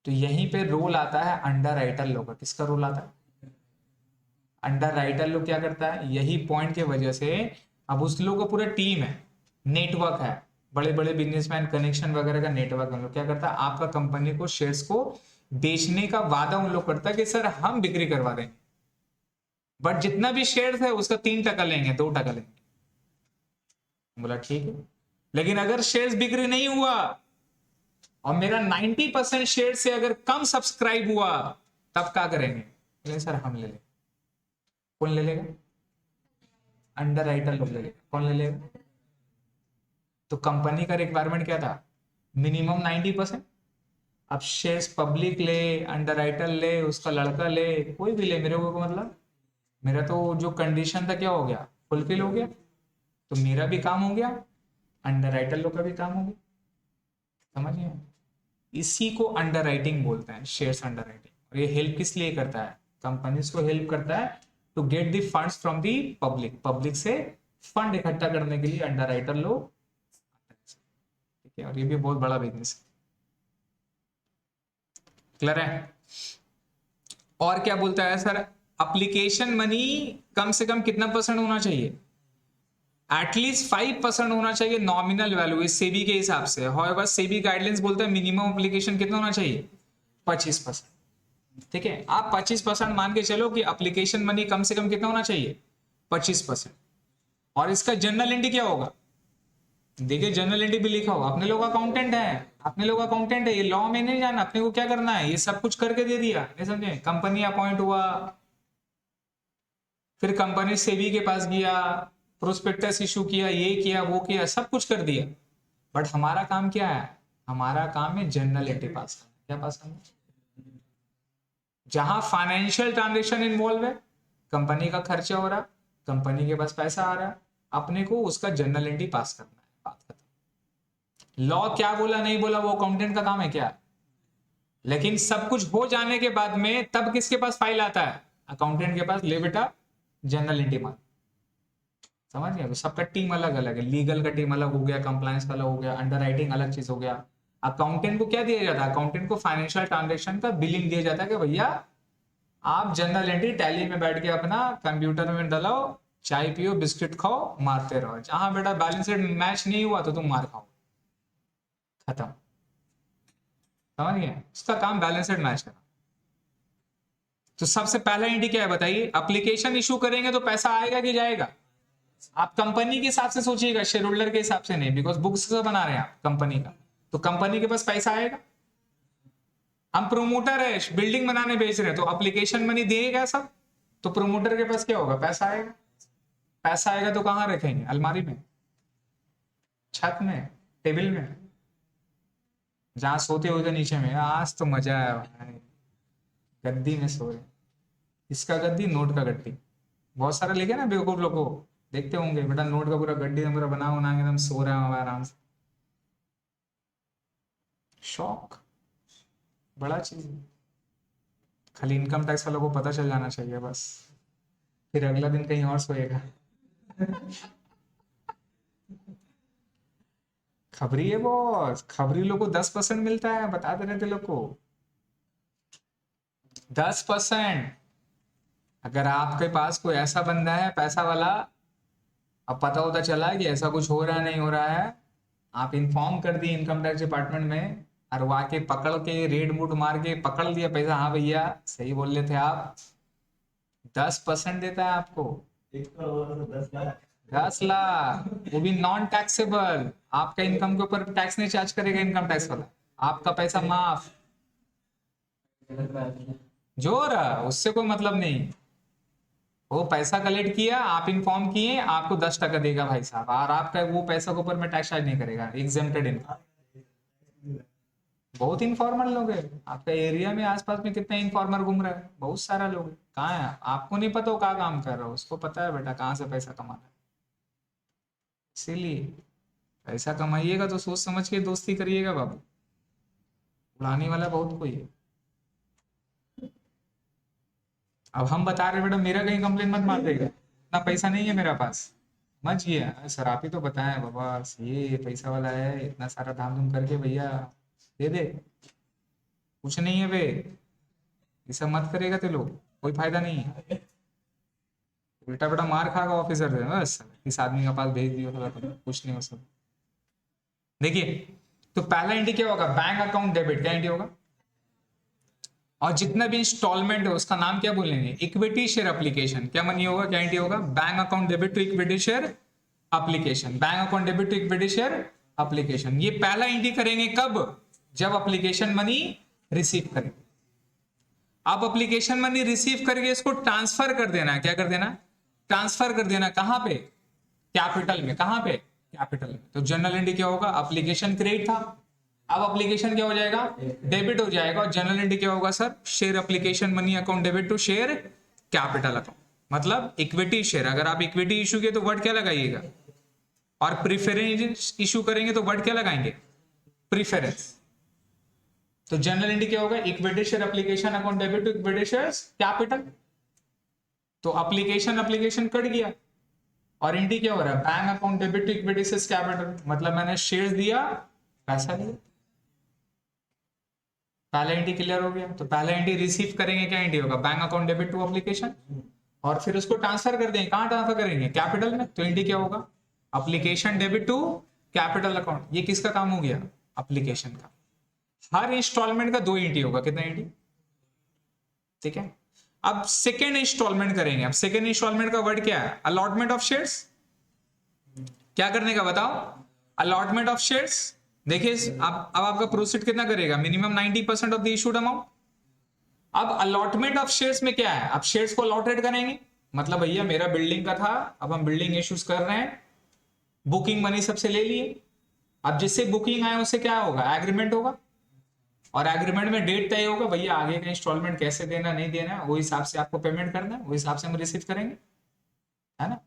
तो यहीं पे रोल आता है अंडर राइटर लोग का। किसका रोल आता है, अंडर राइटर लोग क्या करता है, यही पॉइंट की वजह से अब उस लोगों का पूरा टीम है, नेटवर्क है, बड़े बड़े बिजनेसमैन कनेक्शन वगैरह का नेटवर्क है। लोग क्या करता है, आपका कंपनी को शेयर्स को बेचने का वादा उन लोग करता है कि सर हम बिक्री करवा देंगे, बट जितना भी शेयर है उसका 3% लेंगे, 2% लेंगे। बोला ठीक है, लेकिन अगर शेयर्स बिक्री नहीं हुआ और मेरा 90% शेयर से अगर कम सब्सक्राइब हुआ तब क्या करेंगे? बोले सर हम ले लेंगे। कौन ले लेगा? अंडर राइटर लोग ले लेगा। कौन ले लेगा? तो कंपनी का रिक्वायरमेंट क्या था? मिनिमम 90%। अब शेयर्स पब्लिक ले, अंडर राइटर ले, उसका लड़का ले, कोई भी ले, मेरे को मतलब मेरा तो जो कंडीशन था क्या हो गया? फुलफिल हो गया। तो मेरा भी काम हो गया, अंडर राइटर लोग का भी काम हो गया। समझ गए? इसी को अंडर राइटिंग बोलते हैं, शेयर्स अंडर राइटिंग। और ये हेल्प किस लिए करता है? कंपनीज को हेल्प करता है to get the funds from the public. Public से फंड इकट्ठा करने के लिए अंडर राइटर लोग, ठीक है। और ये भी बहुत बड़ा बिजनेस है। क्लियर है? और क्या बोलता है सर? एप्लीकेशन मनी कम से कम कितना परसेंट होना चाहिए? एटलीस्ट 5% होना चाहिए नॉमिनल वैल्यू, इस सेबी के हिसाब से। हाउएवर सेबी गाइडलाइंस बोलता है मिनिमम एप्लीकेशन कितना होना चाहिए? 25%। ठीक है, आप 25% मान के चलो कि एप्लीकेशन मनी कम से कम कितना होना चाहिए? 25%। और इसका जनरल एंट्री क्या होगा? देखिए जनरल एंट्री भी लिखा होगा। अपने लोग अकाउंटेंट है, अपने लोग अकाउंटेंट है, ये लॉ में नहीं जाना। अपने को क्या करना है? ये सब कुछ करके दे दिया, नहीं समझे? कंपनी अपॉइंट हुआ, फिर कंपनी सेबी के पास गया, प्रोस्पेक्टस इशू किया, ये किया, वो किया, सब कुछ कर दिया। बट हमारा काम क्या है? हमारा काम है जनरल एंट्री पास करना। क्या पास करना? जहां फाइनेंशियल ट्रांजेक्शन इन्वॉल्व है, कंपनी का खर्चा हो रहा, कंपनी के पास पैसा आ रहा, अपने को उसका जनरल एंट्री पास करना है। बात खत्म। लॉ क्या बोला नहीं बोला वो अकाउंटेंट का काम है क्या? लेकिन सब कुछ हो जाने के बाद में तब किसके पास फाइल आता है? अकाउंटेंट के पास। ले बेटा जनरल एंट्री मार। समझ गया? सबका टीम अलग अलग है। लीगल का टीम अलग हो गया, कंप्लायंस का अलग हो गया, अंडर राइटिंग अलग चीज हो गया। अकाउंटेंट को क्या दिया जाता है? अकाउंटेंट को फाइनेंशियल ट्रांजेक्शन का बिलिंग दिया जाता है कि भैया आप जनरल एंट्री टैली में बैठ के अपना कंप्यूटर में डलाओ, चाय पियो, बिस्किट खाओ, मारते रहो। जहां बेटा बैलेंस शीट मैच नहीं हुआ तो तुम मार खाओ। खत्म। समझ गए? उसका काम बैलेंस शीट मैच करना। तो सबसे पहला एंट्री क्या है बताइए? एप्लीकेशन इशू करेंगे तो पैसा आएगा कि जाएगा? आप कंपनी के हिसाब से सोचिएगा, शेयर होल्डर के हिसाब से नहीं, बिकॉज बुक्स से बना रहे हैं आप कंपनी का, तो कंपनी के पास पैसा आएगा। हम प्रोमोटर है, बिल्डिंग बनाने बेच रहे हैं, तो एप्लीकेशन मनी देगा सब, तो प्रोमोटर के पास क्या होगा? पैसा आएगा। पैसा आएगा तो कहां रखेंगे? अलमारी में, छत में, टेबल में, जहां सोते हुए नीचे में। आज तो मजा है भाई, गद्दी में सो रहे। इसका गद्दी, नोट का गद्दी। बहुत सारे लिखे ना बेवकूफ लोग को, देखते होंगे बेटा नोट का पूरा गड्डी पूरा बना बना के एकदम सो रहे हैं आराम से। शौक बड़ा चीज है। खाली इनकम टैक्स वालों को पता चल जाना चाहिए बस, फिर अगला दिन कहीं और सोएगा। खबरी है बॉस, खबरी लोग को 10% मिलता है, बताते रहते लोग को 10%। अगर आपके पास कोई ऐसा बंदा है पैसा वाला, अब पता होता चला है कि ऐसा कुछ हो रहा नहीं हो रहा है, आप इन्फॉर्म कर दिए इनकम टैक्स डिपार्टमेंट में, और वो आके पकड़ के रेड मूड मार के पकड़ लिया पैसा, हाँ भैया सही बोल रहे थे आप, 10% देता है आपको। 10 लाख, वो भी नॉन टैक्सेबल। आपका इनकम के ऊपर टैक्स नहीं चार्ज करेगा इनकम टैक्स वाला, आपका पैसा माफ। जो रहा उससे कोई मतलब नहीं, वो पैसा कलेक्ट किया, आप इन्फॉर्म किए, आपको 10% देगा भाई साहब, और आपका वो पैसा के ऊपर में टैक्स चार्ज नहीं करेगा। Exempted income. बहुत इन्फॉर्मल लोग है आपका एरिया में, आसपास में कितने इन्फॉर्मर घूम रहे हैं, बहुत सारा लोग है। कहाँ है? आपको नहीं पता वो कहाँ काम कर रहा है, उसको पता है बेटा कहाँ से पैसा कमाना है। इसीलिए पैसा कमाइएगा तो सोच समझ के दोस्ती करिएगा बाबू, उड़ाने वाला बहुत कोई है। अब हम बता रहे बेटा मेरा कहीं कंप्लेन मत मार देगा, इतना पैसा नहीं है मेरा पास। समझ गया सर, आप ही तो बताए बाबा ये पैसा वाला है, इतना सारा धाम धूम करके भैया दे दे। कुछ नहीं है बे, ये सब मत करेगा ते लोग, कोई फायदा नहीं है। उल्टा बेटा मार खागा ऑफिसर से, बस इस आदमी के पास भेज दियो, कुछ नहीं हो सब। देखिए तो पहला एंट्री क्या होगा? Bank account debit. क्या एंट्री होगा? और जितना भी इंस्टॉलमेंट है उसका नाम क्या बोलेंगे? Equity share application. क्या मनी होगा? क्या एंट्री होगा? Bank account debit to equity share application, bank account debit to equity share application. ये पहला एंट्री करेंगे कब? जब एप्लीकेशन मनी रिसीव करेंगे। आप एप्लीकेशन मनी रिसीव करके इसको ट्रांसफर कर देना है। क्या कर देना? ट्रांसफर कर देना। कहां पे? कैपिटल में। कहां पे? कैपिटल में। तो जनरल एंट्री क्या होगा? एप्लीकेशन क्रेडिट था, अब एप्लीकेशन क्या हो जाएगा? डेबिट हो जाएगा। और जनरल एंट्री क्या होगा sir? Share application money account debit to share capital account, मतलब इक्विटी शेयर। अगर आप इक्विटी इशू किए तो वर्ड क्या लगाइएगा? और प्रीफरेंस इशू करेंगे तो वर्ड क्या लगाएंगे? प्रीफरेंस। तो जनरल एंट्री क्या होगा? Equity share application account debit to equity share capital. तो एप्लीकेशन कट गया और एंट्री क्या हो रहा है? Bank account debit to equity share capital, मतलब मैंने शेयर दिया, पैसा दिया। पहला एंट्री क्लियर हो गया। तो पहला एंट्री रिसीव करेंगे, क्या एंट्री होगा? Bank account debit to application, और फिर उसको ट्रांसफर कर देंगे। कहां ट्रांसफर करेंगे? कैपिटल में। तो एंट्री क्या होगा? Application debit to capital account. ये किसका काम हो गया? एप्लीकेशन का। हर इंस्टॉलमेंट का 2 एंट्री होगा। कितना एंट्री? ठीक है। अब सेकेंड इंस्टॉलमेंट करेंगे। अब सेकेंड इंस्टॉलमेंट का वर्ड क्या है? Allotment of shares. क्या करने का बताओ? Allotment of shares. देखिए अब आपका प्रोसीड कितना करेगा? Minimum 90% of the issued amount. अब अलॉटमेंट ऑफ शेयर्स में क्या है? अब शेयर्स को अलॉटेड करेंगे, मतलब भैया मेरा बिल्डिंग का था, अब हम बिल्डिंग इश्यूज कर रहे हैं, बुकिंग मनी सबसे ले लिए। अब जिससे बुकिंग आए उससे क्या होगा? एग्रीमेंट होगा, और एग्रीमेंट में डेट तय होगा, भैया आगे का इंस्टॉलमेंट कैसे देना नहीं देना, वो हिसाब से आपको पेमेंट करना है, वो हिसाब से हम रिसीव करेंगे, है ना।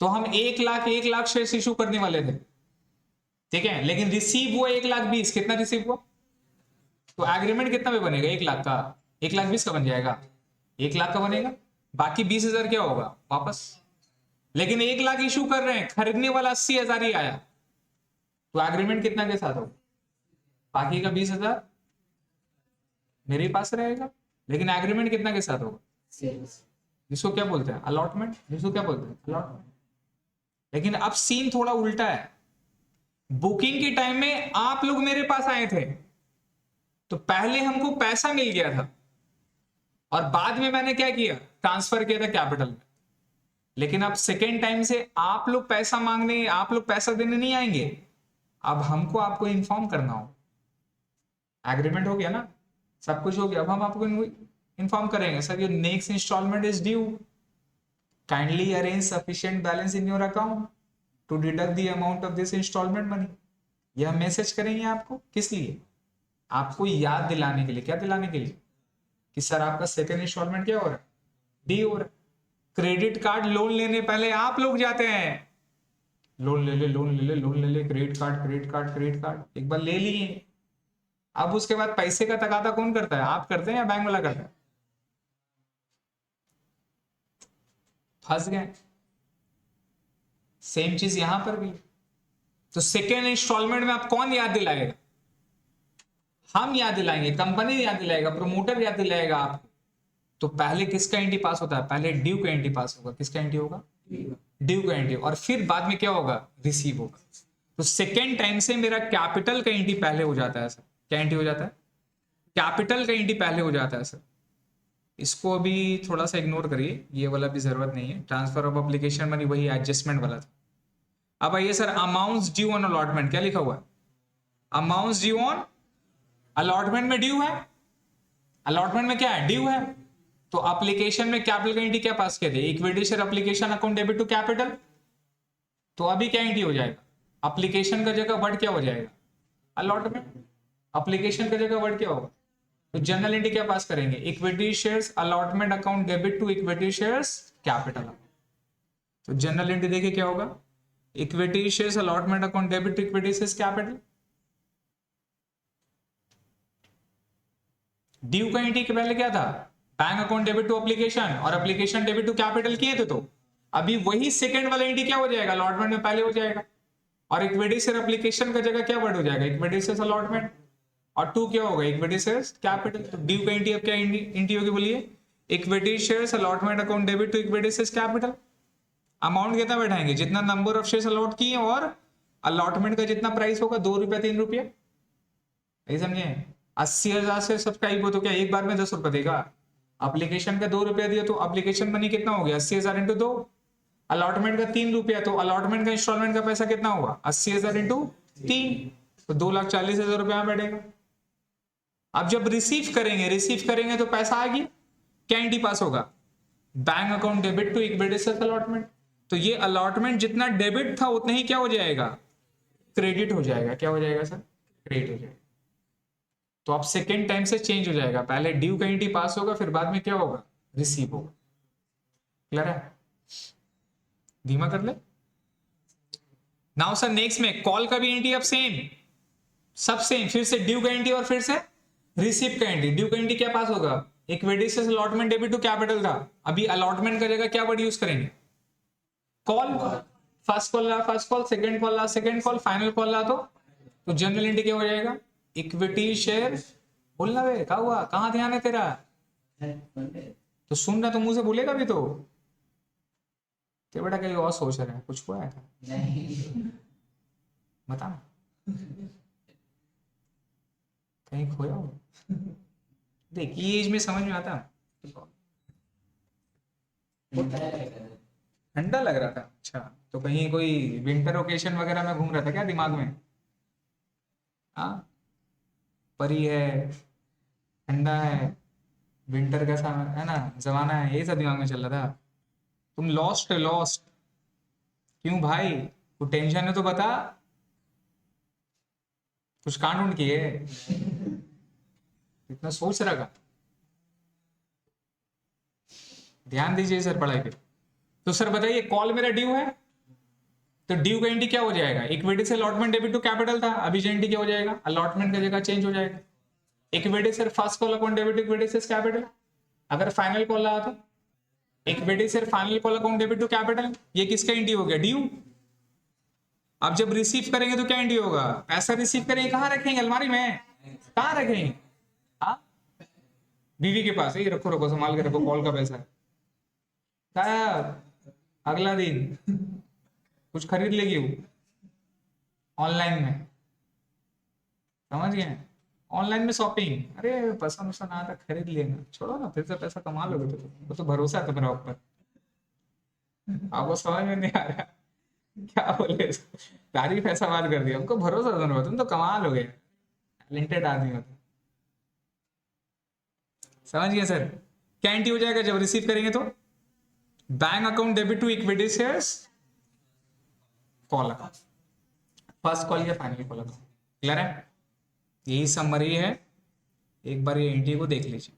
तो हम 1 लाख शेयर्स इशू करने वाले थे, ठीक है, लेकिन रिसीव हुआ 1,20,000। कितना रिसीव हुआ? तो एग्रीमेंट कितना में बनेगा? 1 लाख का। 1,20,000 का बन जाएगा, 1 लाख का बनेगा, बाकी 20,000 क्या होगा? वापस। लेकिन 1 लाख इशू कर रहे हैं, खरीदने वाला 80,000 ही आया, तो एग्रीमेंट कितना के साथ होगा? बाकी का 20,000 मेरे पास रहेगा, लेकिन एग्रीमेंट कितना के साथ होगा? जिसको क्या बोलते हैं? अलॉटमेंट। जिसको क्या बोलते हैं? अलॉटमेंट। लेकिन अब सीन थोड़ा उल्टा है। बुकिंग के टाइम में आप लोग मेरे पास आए थे, तो पहले हमको पैसा मिल गया था, और बाद में मैंने क्या किया? ट्रांसफर किया था कैपिटल में। लेकिन अब सेकेंड टाइम से आप लोग पैसा मांगने, आप लोग पैसा देने नहीं आएंगे, अब हमको आपको इन्फॉर्म करना हो। एग्रीमेंट हो गया ना, सब कुछ हो गया, अब हम आपको इन्फॉर्म करेंगे, sir your next instalment is due, kindly arrange sufficient balance in your account to deduct the amount of this instalment money. यह मैसेज करेंगे आपको, किस लिए? आपको याद दिलाने के लिए। क्या दिलाने के लिए? कि सर आपका सेकंड इंस्टॉलमेंट क्या हो रहा है? डी हो रहा है। क्रेडिट कार्ड लोन लेने पहले आप लोग जाते हैं, लोन ले ले, लोन ले ले, लोन ले ले, credit card, credit card, credit card, एक बार ले लिए। अब उसके बाद पैसे का तकादा कौन करता है? आप करते हैं या बैंक वाला करता है? फंस गए। सेम चीज यहां पर भी। तो सेकेंड इंस्टॉलमेंट में आप कौन याद दिलाएगा? हम याद दिलाएंगे, कंपनी याद दिलाएगा, प्रमोटर याद दिलाएगा आपको। तो पहले किसका एंट्री पास होता है? पहले ड्यू का एंट्री पास होगा। किसका एंट्री होगा? ड्यू का एंट्री, और फिर बाद में क्या होगा? रिसीव होगा। तो सेकेंड टाइम से मेरा कैपिटल का एंट्री पहले हो जाता है सर। क्या एंट्री हो जाता है? कैपिटल का एंट्री पहले हो जाता है सर। इसको अभी थोड़ा सा इग्नोर करिए, ये वाला भी जरूरत नहीं है। ट्रांसफर ऑफ एप्लीकेशन मनी वही एडजस्टमेंट वाला था। अब आइए sir, amounts due on allotment, क्या लिखा हुआ है? अमाउंट्स ड्यू ऑन अलॉटमेंट में ड्यू है, अलॉटमेंट में क्या है? ड्यू है। तो एप्लीकेशन में कैपिटल का एंट्री क्या पास किया थे? Equity share application account debit to capital. तो अभी क्या एंट्री हो जाएगा? एप्लीकेशन का जगह वर्ड क्या हो जाएगा? अलॉटमेंट। एप्लीकेशन का जगह वर्ड क्या होगा? तो जनरल एंट्री क्या पास करेंगे? Equity shares allotment account debit to equity shares capital. तो जनरल एंट्री देखिए क्या होगा? Equity shares allotment account debit to equity shares capital. Due का एंट्री के पहले क्या था? Bank account debit to application, और एप्लीकेशन डेबिट टू कैपिटल किए थे। तो अभी वही सेकंड वाला एंट्री क्या हो जाएगा? अलॉटमेंट में पहले हो जाएगा, और इक्विटी शेयर एप्लीकेशन का जगह क्या वर्ड हो जाएगा? इक्विटी शेयर अलॉटमेंट, और टू क्या होगा? Equity share capital. तो ड्यू का एंट्री अब क्या एंट्री होगी बोलिए? Equity share allotment account debit to equity share capital. Amount कितना बैठाएंगे? जितना नंबर ऑफ शेयर्स अलॉट किए, और अलॉटमेंट का जितना प्राइस होगा, 2 रुपया 3 रुपया, यही समझे। 80,000 से सब्सक्राइब हो तो क्या एक बार में 10 रुपए देगा? एप्लीकेशन का 2 रुपया दिया तो एप्लीकेशन मनी कितना हो गया? 80,000 इंटू 2, अलॉटमेंट का 3 रुपया, तो अलॉटमेंट का इंस्टॉलमेंट का पैसा कितना हुआ 80,000 इंटू 3, तो 2,40,000 रुपया बैठेगा। अब जब रिसीव करेंगे तो पैसा आ गया, क्या एंट्री पास होगा, bank account debit to equity self allotment. तो ये अलॉटमेंट जितना डेबिट था उतना ही क्या हो जाएगा, क्रेडिट हो जाएगा। क्या हो जाएगा सर, क्रेडिट हो जाएगा। तो अब सेकेंड टाइम से चेंज हो जाएगा, पहले ड्यू का एंट्री पास होगा, फिर बाद में क्या होगा, रिसीव होगा। क्लियर है, धीमा कर ले। नाउ सर नेक्स्ट में कॉल का भी एंट्री अब सेम, सब सेम, फिर से ड्यू का एंट्री और फिर से रिसीव का एंट्री। ड्यू का एंट्री क्या पास होगा, इक्विटी से अलॉटमेंट डेबिट टू कैपिटल था, अभी अलॉटमेंट का जगह क्या वर्ड यूज करेंगे, कॉल। फर्स्ट कॉल रहा फर्स्ट कॉल, सेकंड कॉल रहा सेकंड कॉल, फाइनल कॉल रहा तो जनरल एंट्री क्या हो जाएगा, इक्विटी शेयर। बोलना वे क्या हुआ, कहां ध्यान है तेरा, तो सुनना तो मुंह से बोलेगा भी तो बेटा कहीं और सोच रहे हैं, कुछ हुआ है क्या, बता कहीं खोया हो। देख ये एज में समझ में आता है। ठंडा लग रहा था, अच्छा तो कहीं कोई विंटर ओकेशन वगैरह में घूम रहा था क्या दिमाग में, हाँ परी है, ठंडा है, विंटर का है ना जमाना है, यही सब दिमाग में चल रहा था। तुम लॉस्ट क्यों भाई, कुछ टेंशन है तो बता, कुछ कांड उंड किए, इतना सोच रखा। ध्यान दीजिए सर पढ़ाई पे। तो सर बताइए कॉल मेरा ड्यू है, तो ड्यू का एंट्री क्या हो जाएगा, इक्विटी से अलॉटमेंट डेबिट टू कैपिटल था, अभी जो एंट्री क्या हो जाएगा, अलॉटमेंट का जगह चेंज हो जाएगा, इक्विटी से first call account debit equity से कैपिटल। अगर फाइनल कॉल रहा तो इक्विटी से final call account debit to capital, ये किसका एंट्री हो गया, ड्यू। अब जब रिसीव करेंगे तो क्या एंट्री होगा, पैसा रिसीव करेंगे, कहाँ रखेंगे, अलमारी में, कहाँ रखेंगे, हाँ बीवी के पास, ही रखो रखो संभाल के रखो, कॉल का पैसा है, अगला दिन कुछ खरीद लेगी वो ऑनलाइन में, समझ गए, ऑनलाइन में शॉपिंग, अरे पसंद वसंद आता खरीद लेना, छोड़ो ना, फिर से पैसा कमा लोगे, तो भरोसा है तुम्हारा ऊपर। आपको समझ में नहीं आ रहा क्या बोले, तारीफ ऐसा बात कर दिया, हमको भरोसा दोनों, तुम तो कमा लोगे, टैलेंटेड आदमी हो तुम। समझ गए सर, क्या एंट्री हो जाएगा जब रिसीव करेंगे तो, bank account debit to equity shares call account, first call या फाइनल कॉल अकाउंट। क्लियर है, यही समरी है, एक बार ये एंट्री को देख लीजिए।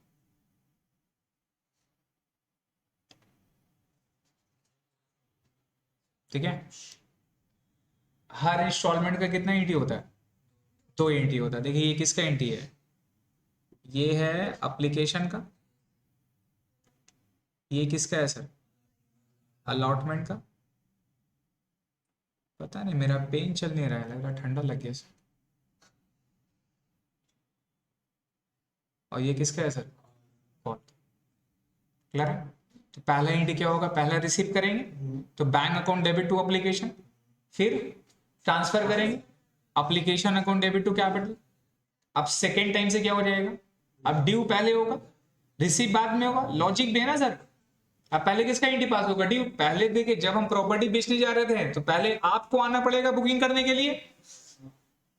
ठीक है, हर इंस्टॉलमेंट का कितना एंट्री होता है, 2 एंट्री होता है। देखिए ये किसका एंट्री है, ये है एप्लीकेशन का, ये किसका है सर, अलॉटमेंट का। पता नहीं मेरा पेन चल नहीं रहा है, लग रहा ठंडा लग गया सर। और ये किसका है सर, कॉल। क्लियर है, तो पहला एंट्री क्या होगा, पहला रिसीव करेंगे तो bank account debit to application, फिर ट्रांसफर करेंगे application account debit to capital. अब सेकेंड टाइम से क्या हो जाएगा, अब ड्यू पहले होगा, रिसीव बाद में होगा, लॉजिक भी है ना सर। अब पहले किसका एंट्री पास होगा, ड्यू। पहले देखिए जब हम प्रॉपर्टी बेचने जा रहे थे तो पहले आपको आना पड़ेगा बुकिंग करने के लिए,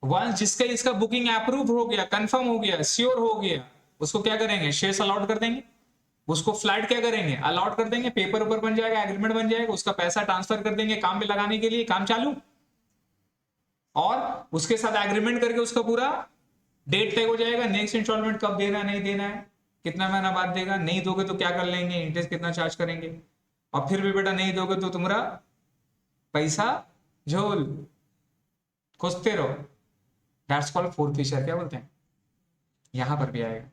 वंस जिसका इसका बुकिंग अप्रूव हो गया, कंफर्म हो गया, श्योर हो गया, उसको क्या करेंगे, शेयर्स अलॉट कर देंगे, उसको फ्लैट क्या करेंगे, अलॉट कर देंगे, पेपर ऊपर बन जाएगा, एग्रीमेंट बन जाएगा, उसका पैसा ट्रांसफर कर देंगे काम पे लगाने के लिए, काम चालू। और उसके साथ एग्रीमेंट करके उसका पूरा डेट तय हो जाएगा, नेक्स्ट इंस्टॉलमेंट कब देना है, नहीं देना है, कितना महीना बाद देगा, नहीं दोगे तो क्या कर लेंगे, इंटरेस्ट कितना चार्ज करेंगे, और फिर भी बेटा नहीं दोगे तो तुम्हारा पैसा झोल, खोजते रहो। दैट्स कॉल्ड फोरफिशर, क्या बोलते हैं, यहां पर भी आएगा,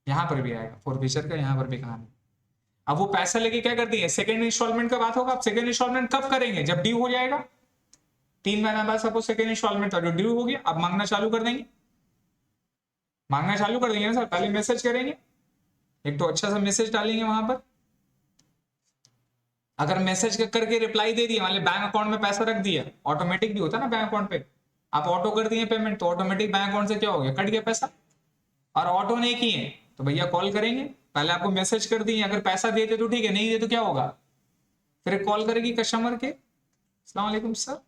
यहां पर भी आएगा फोरफिशर का, यहां पर भी कहानी। अब वो पैसा लेके क्या करती है, सेकंड इंस्टॉलमेंट का बात होगा। अब सेकंड इंस्टॉलमेंट कब करेंगे, जब ड्यू हो जाएगा, 3 महीना बाद सपोज सेकंड इंस्टॉलमेंट था जो ड्यू हो गया, अब मांगना चालू कर देंगे, मांगना चालू कर देंगे ना सर। पहले मैसेज करेंगे, एक तो अच्छा सा मैसेज डालेंगे वहां पर, अगर मैसेज करके रिप्लाई दे दिया, मान ली बैंक अकाउंट में पैसा रख दिया, ऑटोमेटिक भी होता है ना बैंक अकाउंट पे, आप ऑटो कर दिए पेमेंट तो ऑटोमेटिक बैंक अकाउंट से क्या हो गया, कट गया पैसा। और ऑटो नहीं किए तो भैया कॉल करेंगे, पहले आपको मैसेज कर दिए, अगर पैसा दे दे तो ठीक है, नहीं दे तो क्या होगा, फिर कॉल करेगी कस्टमर के, अस्सलाम वालेकुम सर,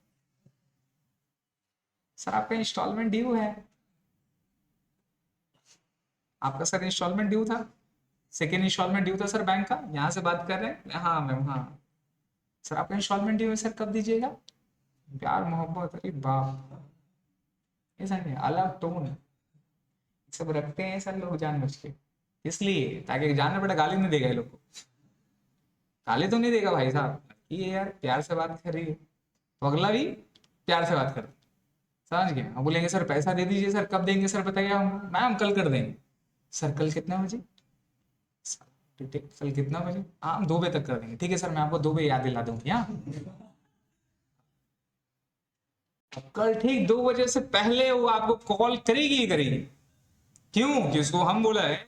सर आपका इंस्टॉलमेंट ड्यू है, आपका सर इंस्टॉलमेंट ड्यू था, सेकेंड इंस्टॉलमेंट ड्यू था सर बैंक का, यहाँ से बात कर रहे हैं, हाँ मैम हाँ, सर आपका इंस्टॉलमेंट ड्यू है सर, कब दीजिएगा? प्यार मोहब्बत, अरे बाप, ऐसा नहीं, अलग टोन सब रखते हैं सर लोग जानबूझ के, इसलिए ताकि जानना पड़े, गाली नहीं देगा ये लोग को, गाली तो नहीं देगा भाई साहब, ये यार प्यार से बात कर रही है तो अगला भी प्यार से बात कर, समझ गए? अब बोलेंगे सर पैसा दे दीजिए सर, कब देंगे सर बताइए, हम मैम कल कर देंगे, सर कल कितना बजे? ठीक ठीक, कल कितना बजे? हाँ हम 2 बजे तक कर देंगे, ठीक है सर मैं आपको 2 बजे याद दिला दूंगी। हाँ अब कल ठीक 2 बजे से पहले वो आपको कॉल करेगी ही करेगी, क्यों? कि उसको हम बोला है,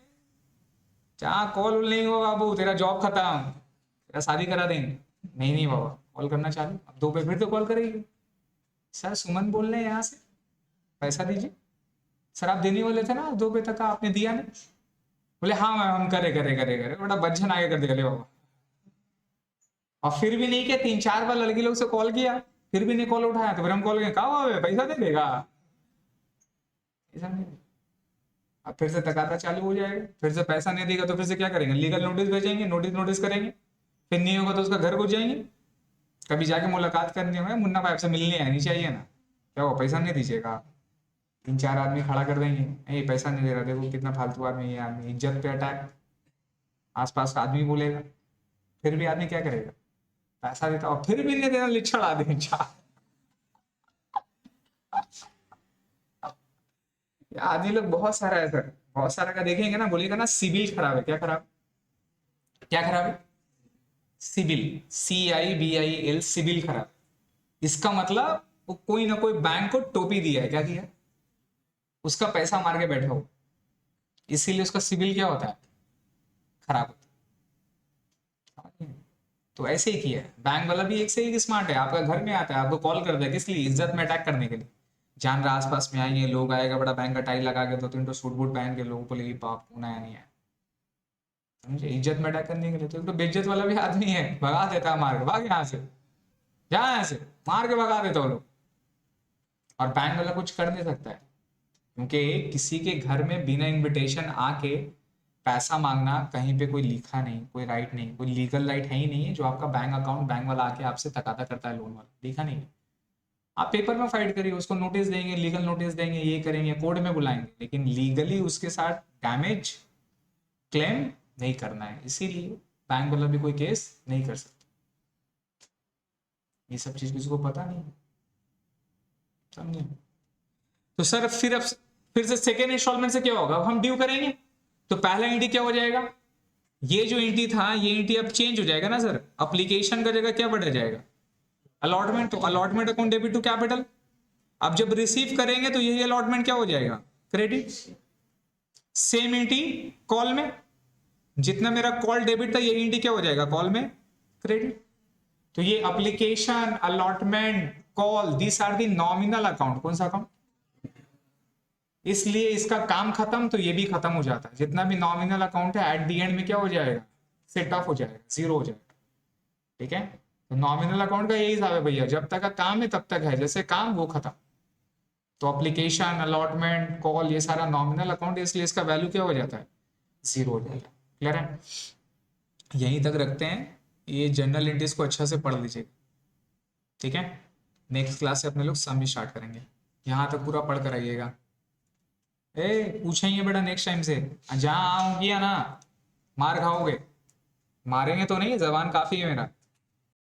जहाँ कॉल नहीं हुआ बाबू तेरा जॉब खत्म, तेरा शादी करा देंगे, नहीं नहीं बाबा कॉल करना चालू, अब 2 बजे फिर तो कॉल करेगी, सर सुमन बोल रहे हैं यहाँ से, पैसा दीजिए, सर आप देने वाले थे ना 2 बजे तक का, आपने दिया नहीं? बोले हाँ मैम हम करे करे करे करे, बड़ा बच्चन आगे कर दिया ले बाबा, और फिर भी नहीं किया, 3-4 बार लड़की लोग से कॉल किया, फिर भी नहीं कॉल उठाया, तो फिर हम कॉल किया, कहा हुआ है पैसा दे देगा, ऐसा नहीं, अब फिर से तकादा चालू हो जाएगा, फिर से पैसा नहीं देगा तो फिर से क्या करेंगे, लीगल नोटिस भेजेंगे, नोटिस करेंगे, फिर नहीं होगा तो उसका घर घुस जाएंगे, कभी जाके मुलाकात करनी हो, मुन्ना भाई आपसे मिलने आनी चाहिए ना, क्या वो पैसा नहीं दीजिएगा, 3-4 आदमी खड़ा कर देंगे, ये पैसा नहीं दे रहा, देखो कितना फालतू आदमी, ये आदमी इज्जत पे अटैक, आसपास का आदमी बोलेगा, फिर भी आदमी क्या करेगा, पैसा देता और फिर भी नहीं देना, लिच्छड़ आदमी आदमी लोग बहुत सारा है सर, बहुत सारा का देखेंगे ना, बोलेगा ना सिविल खराब है, क्या खराब, क्या खराब है? सिविल, CIBIL, सिविल खराब, इसका मतलब वो कोई ना कोई बैंक को टोपी दिया है, क्या दिया? उसका पैसा मार के बैठा हो, इसीलिए उसका सिविल क्या होता है, खराब होता है। तो ऐसे ही किया है बैंक वाला भी, एक से एक स्मार्ट है, आपका घर में आता है, आपको कॉल करता है, किस लिए? इज्जत में अटैक करने के लिए, जान रहा आसपास में आएंगे लोग, आएगा बड़ा बैंक का टाई लगा के 2-3 तो सूट बूट पहन के, लोग बोलेगी बाप कौन आया नहीं आया, समझे? इज्जत में अटैक करने के लिए, तो एक तो बेइज्जत वाला भी आदमी है, भगा देता है मार के, भाग यहाँ से, जा यहाँ से, मार के भगा देता वो लोग, और बैंक वाला कुछ कर नहीं सकता है, क्योंकि किसी के घर में बिना इनविटेशन आके पैसा मांगना कहीं पे कोई लिखा नहीं, कोई राइट नहीं, कोई लीगल राइट है ही नहीं है, जो आपका बैंक अकाउंट बैंक वाला आके आपसे तकादा करता है, लोन वाला, लिखा नहीं है। आप पेपर में फाइट करिए, उसको नोटिस देंगे, लीगल नोटिस देंगे, ये करेंगे, कोर्ट में बुलाएंगे, लेकिन लीगली उसके साथ डैमेज क्लेम नहीं करना है, इसीलिए बैंक वाला भी कोई केस नहीं कर सकता, ये सब चीज किसी को पता नहीं, समझे? तो सर फिर से सेकेंड इंस्टॉलमेंट से क्या होगा, अब हम ड्यू करेंगे, तो पहला एंट्री क्या हो जाएगा, ये जो एंट्री था ये एंट्री अब चेंज हो जाएगा ना सर, अप्लीकेशन का जगह क्या बढ़ जाएगा, अलॉटमेंट, तो allotment account debit to capital, अब जब रिसीव करेंगे तो यही अलॉटमेंट क्या हो जाएगा, क्रेडिट, सेम एंट्री कॉल में, जितना मेरा कॉल डेबिट था यही एंट्री क्या हो जाएगा, कॉल में क्रेडिट, तो ये application, allotment, call, this are the nominal account, कौन सा अकाउंट, इसलिए इसका काम खत्म तो ये भी खत्म हो जाता है, जितना भी नॉमिनल अकाउंट है एट दी एंड में क्या हो जाएगा, सेट ऑफ हो जाएगा, जीरो हो जाएगा, ठीक है? तो नॉमिनल अकाउंट का यही हिसाब है भैया, जब तक का काम है तब तक है, जैसे काम वो खत्म, तो अप्लीकेशन, अलॉटमेंट, कॉल, ये सारा नॉमिनल अकाउंट है, इसलिए इसका वैल्यू क्या हो जाता है, जीरो हो जाएगा, क्लियर है? यहीं तक रखते हैं, ये जनरल एंट्रीज को अच्छा से पढ़ लीजिए, ठीक है? नेक्स्ट क्लास से अपने लोग सम स्टार्ट करेंगे, यहाँ तक पूरा पढ़ कर आइएगा, पूछेंगे बेटा नेक्स्ट टाइम से, जहाँ आऊँ किया ना मार खाओगे, मारेंगे तो नहीं, जबान काफी है मेरा।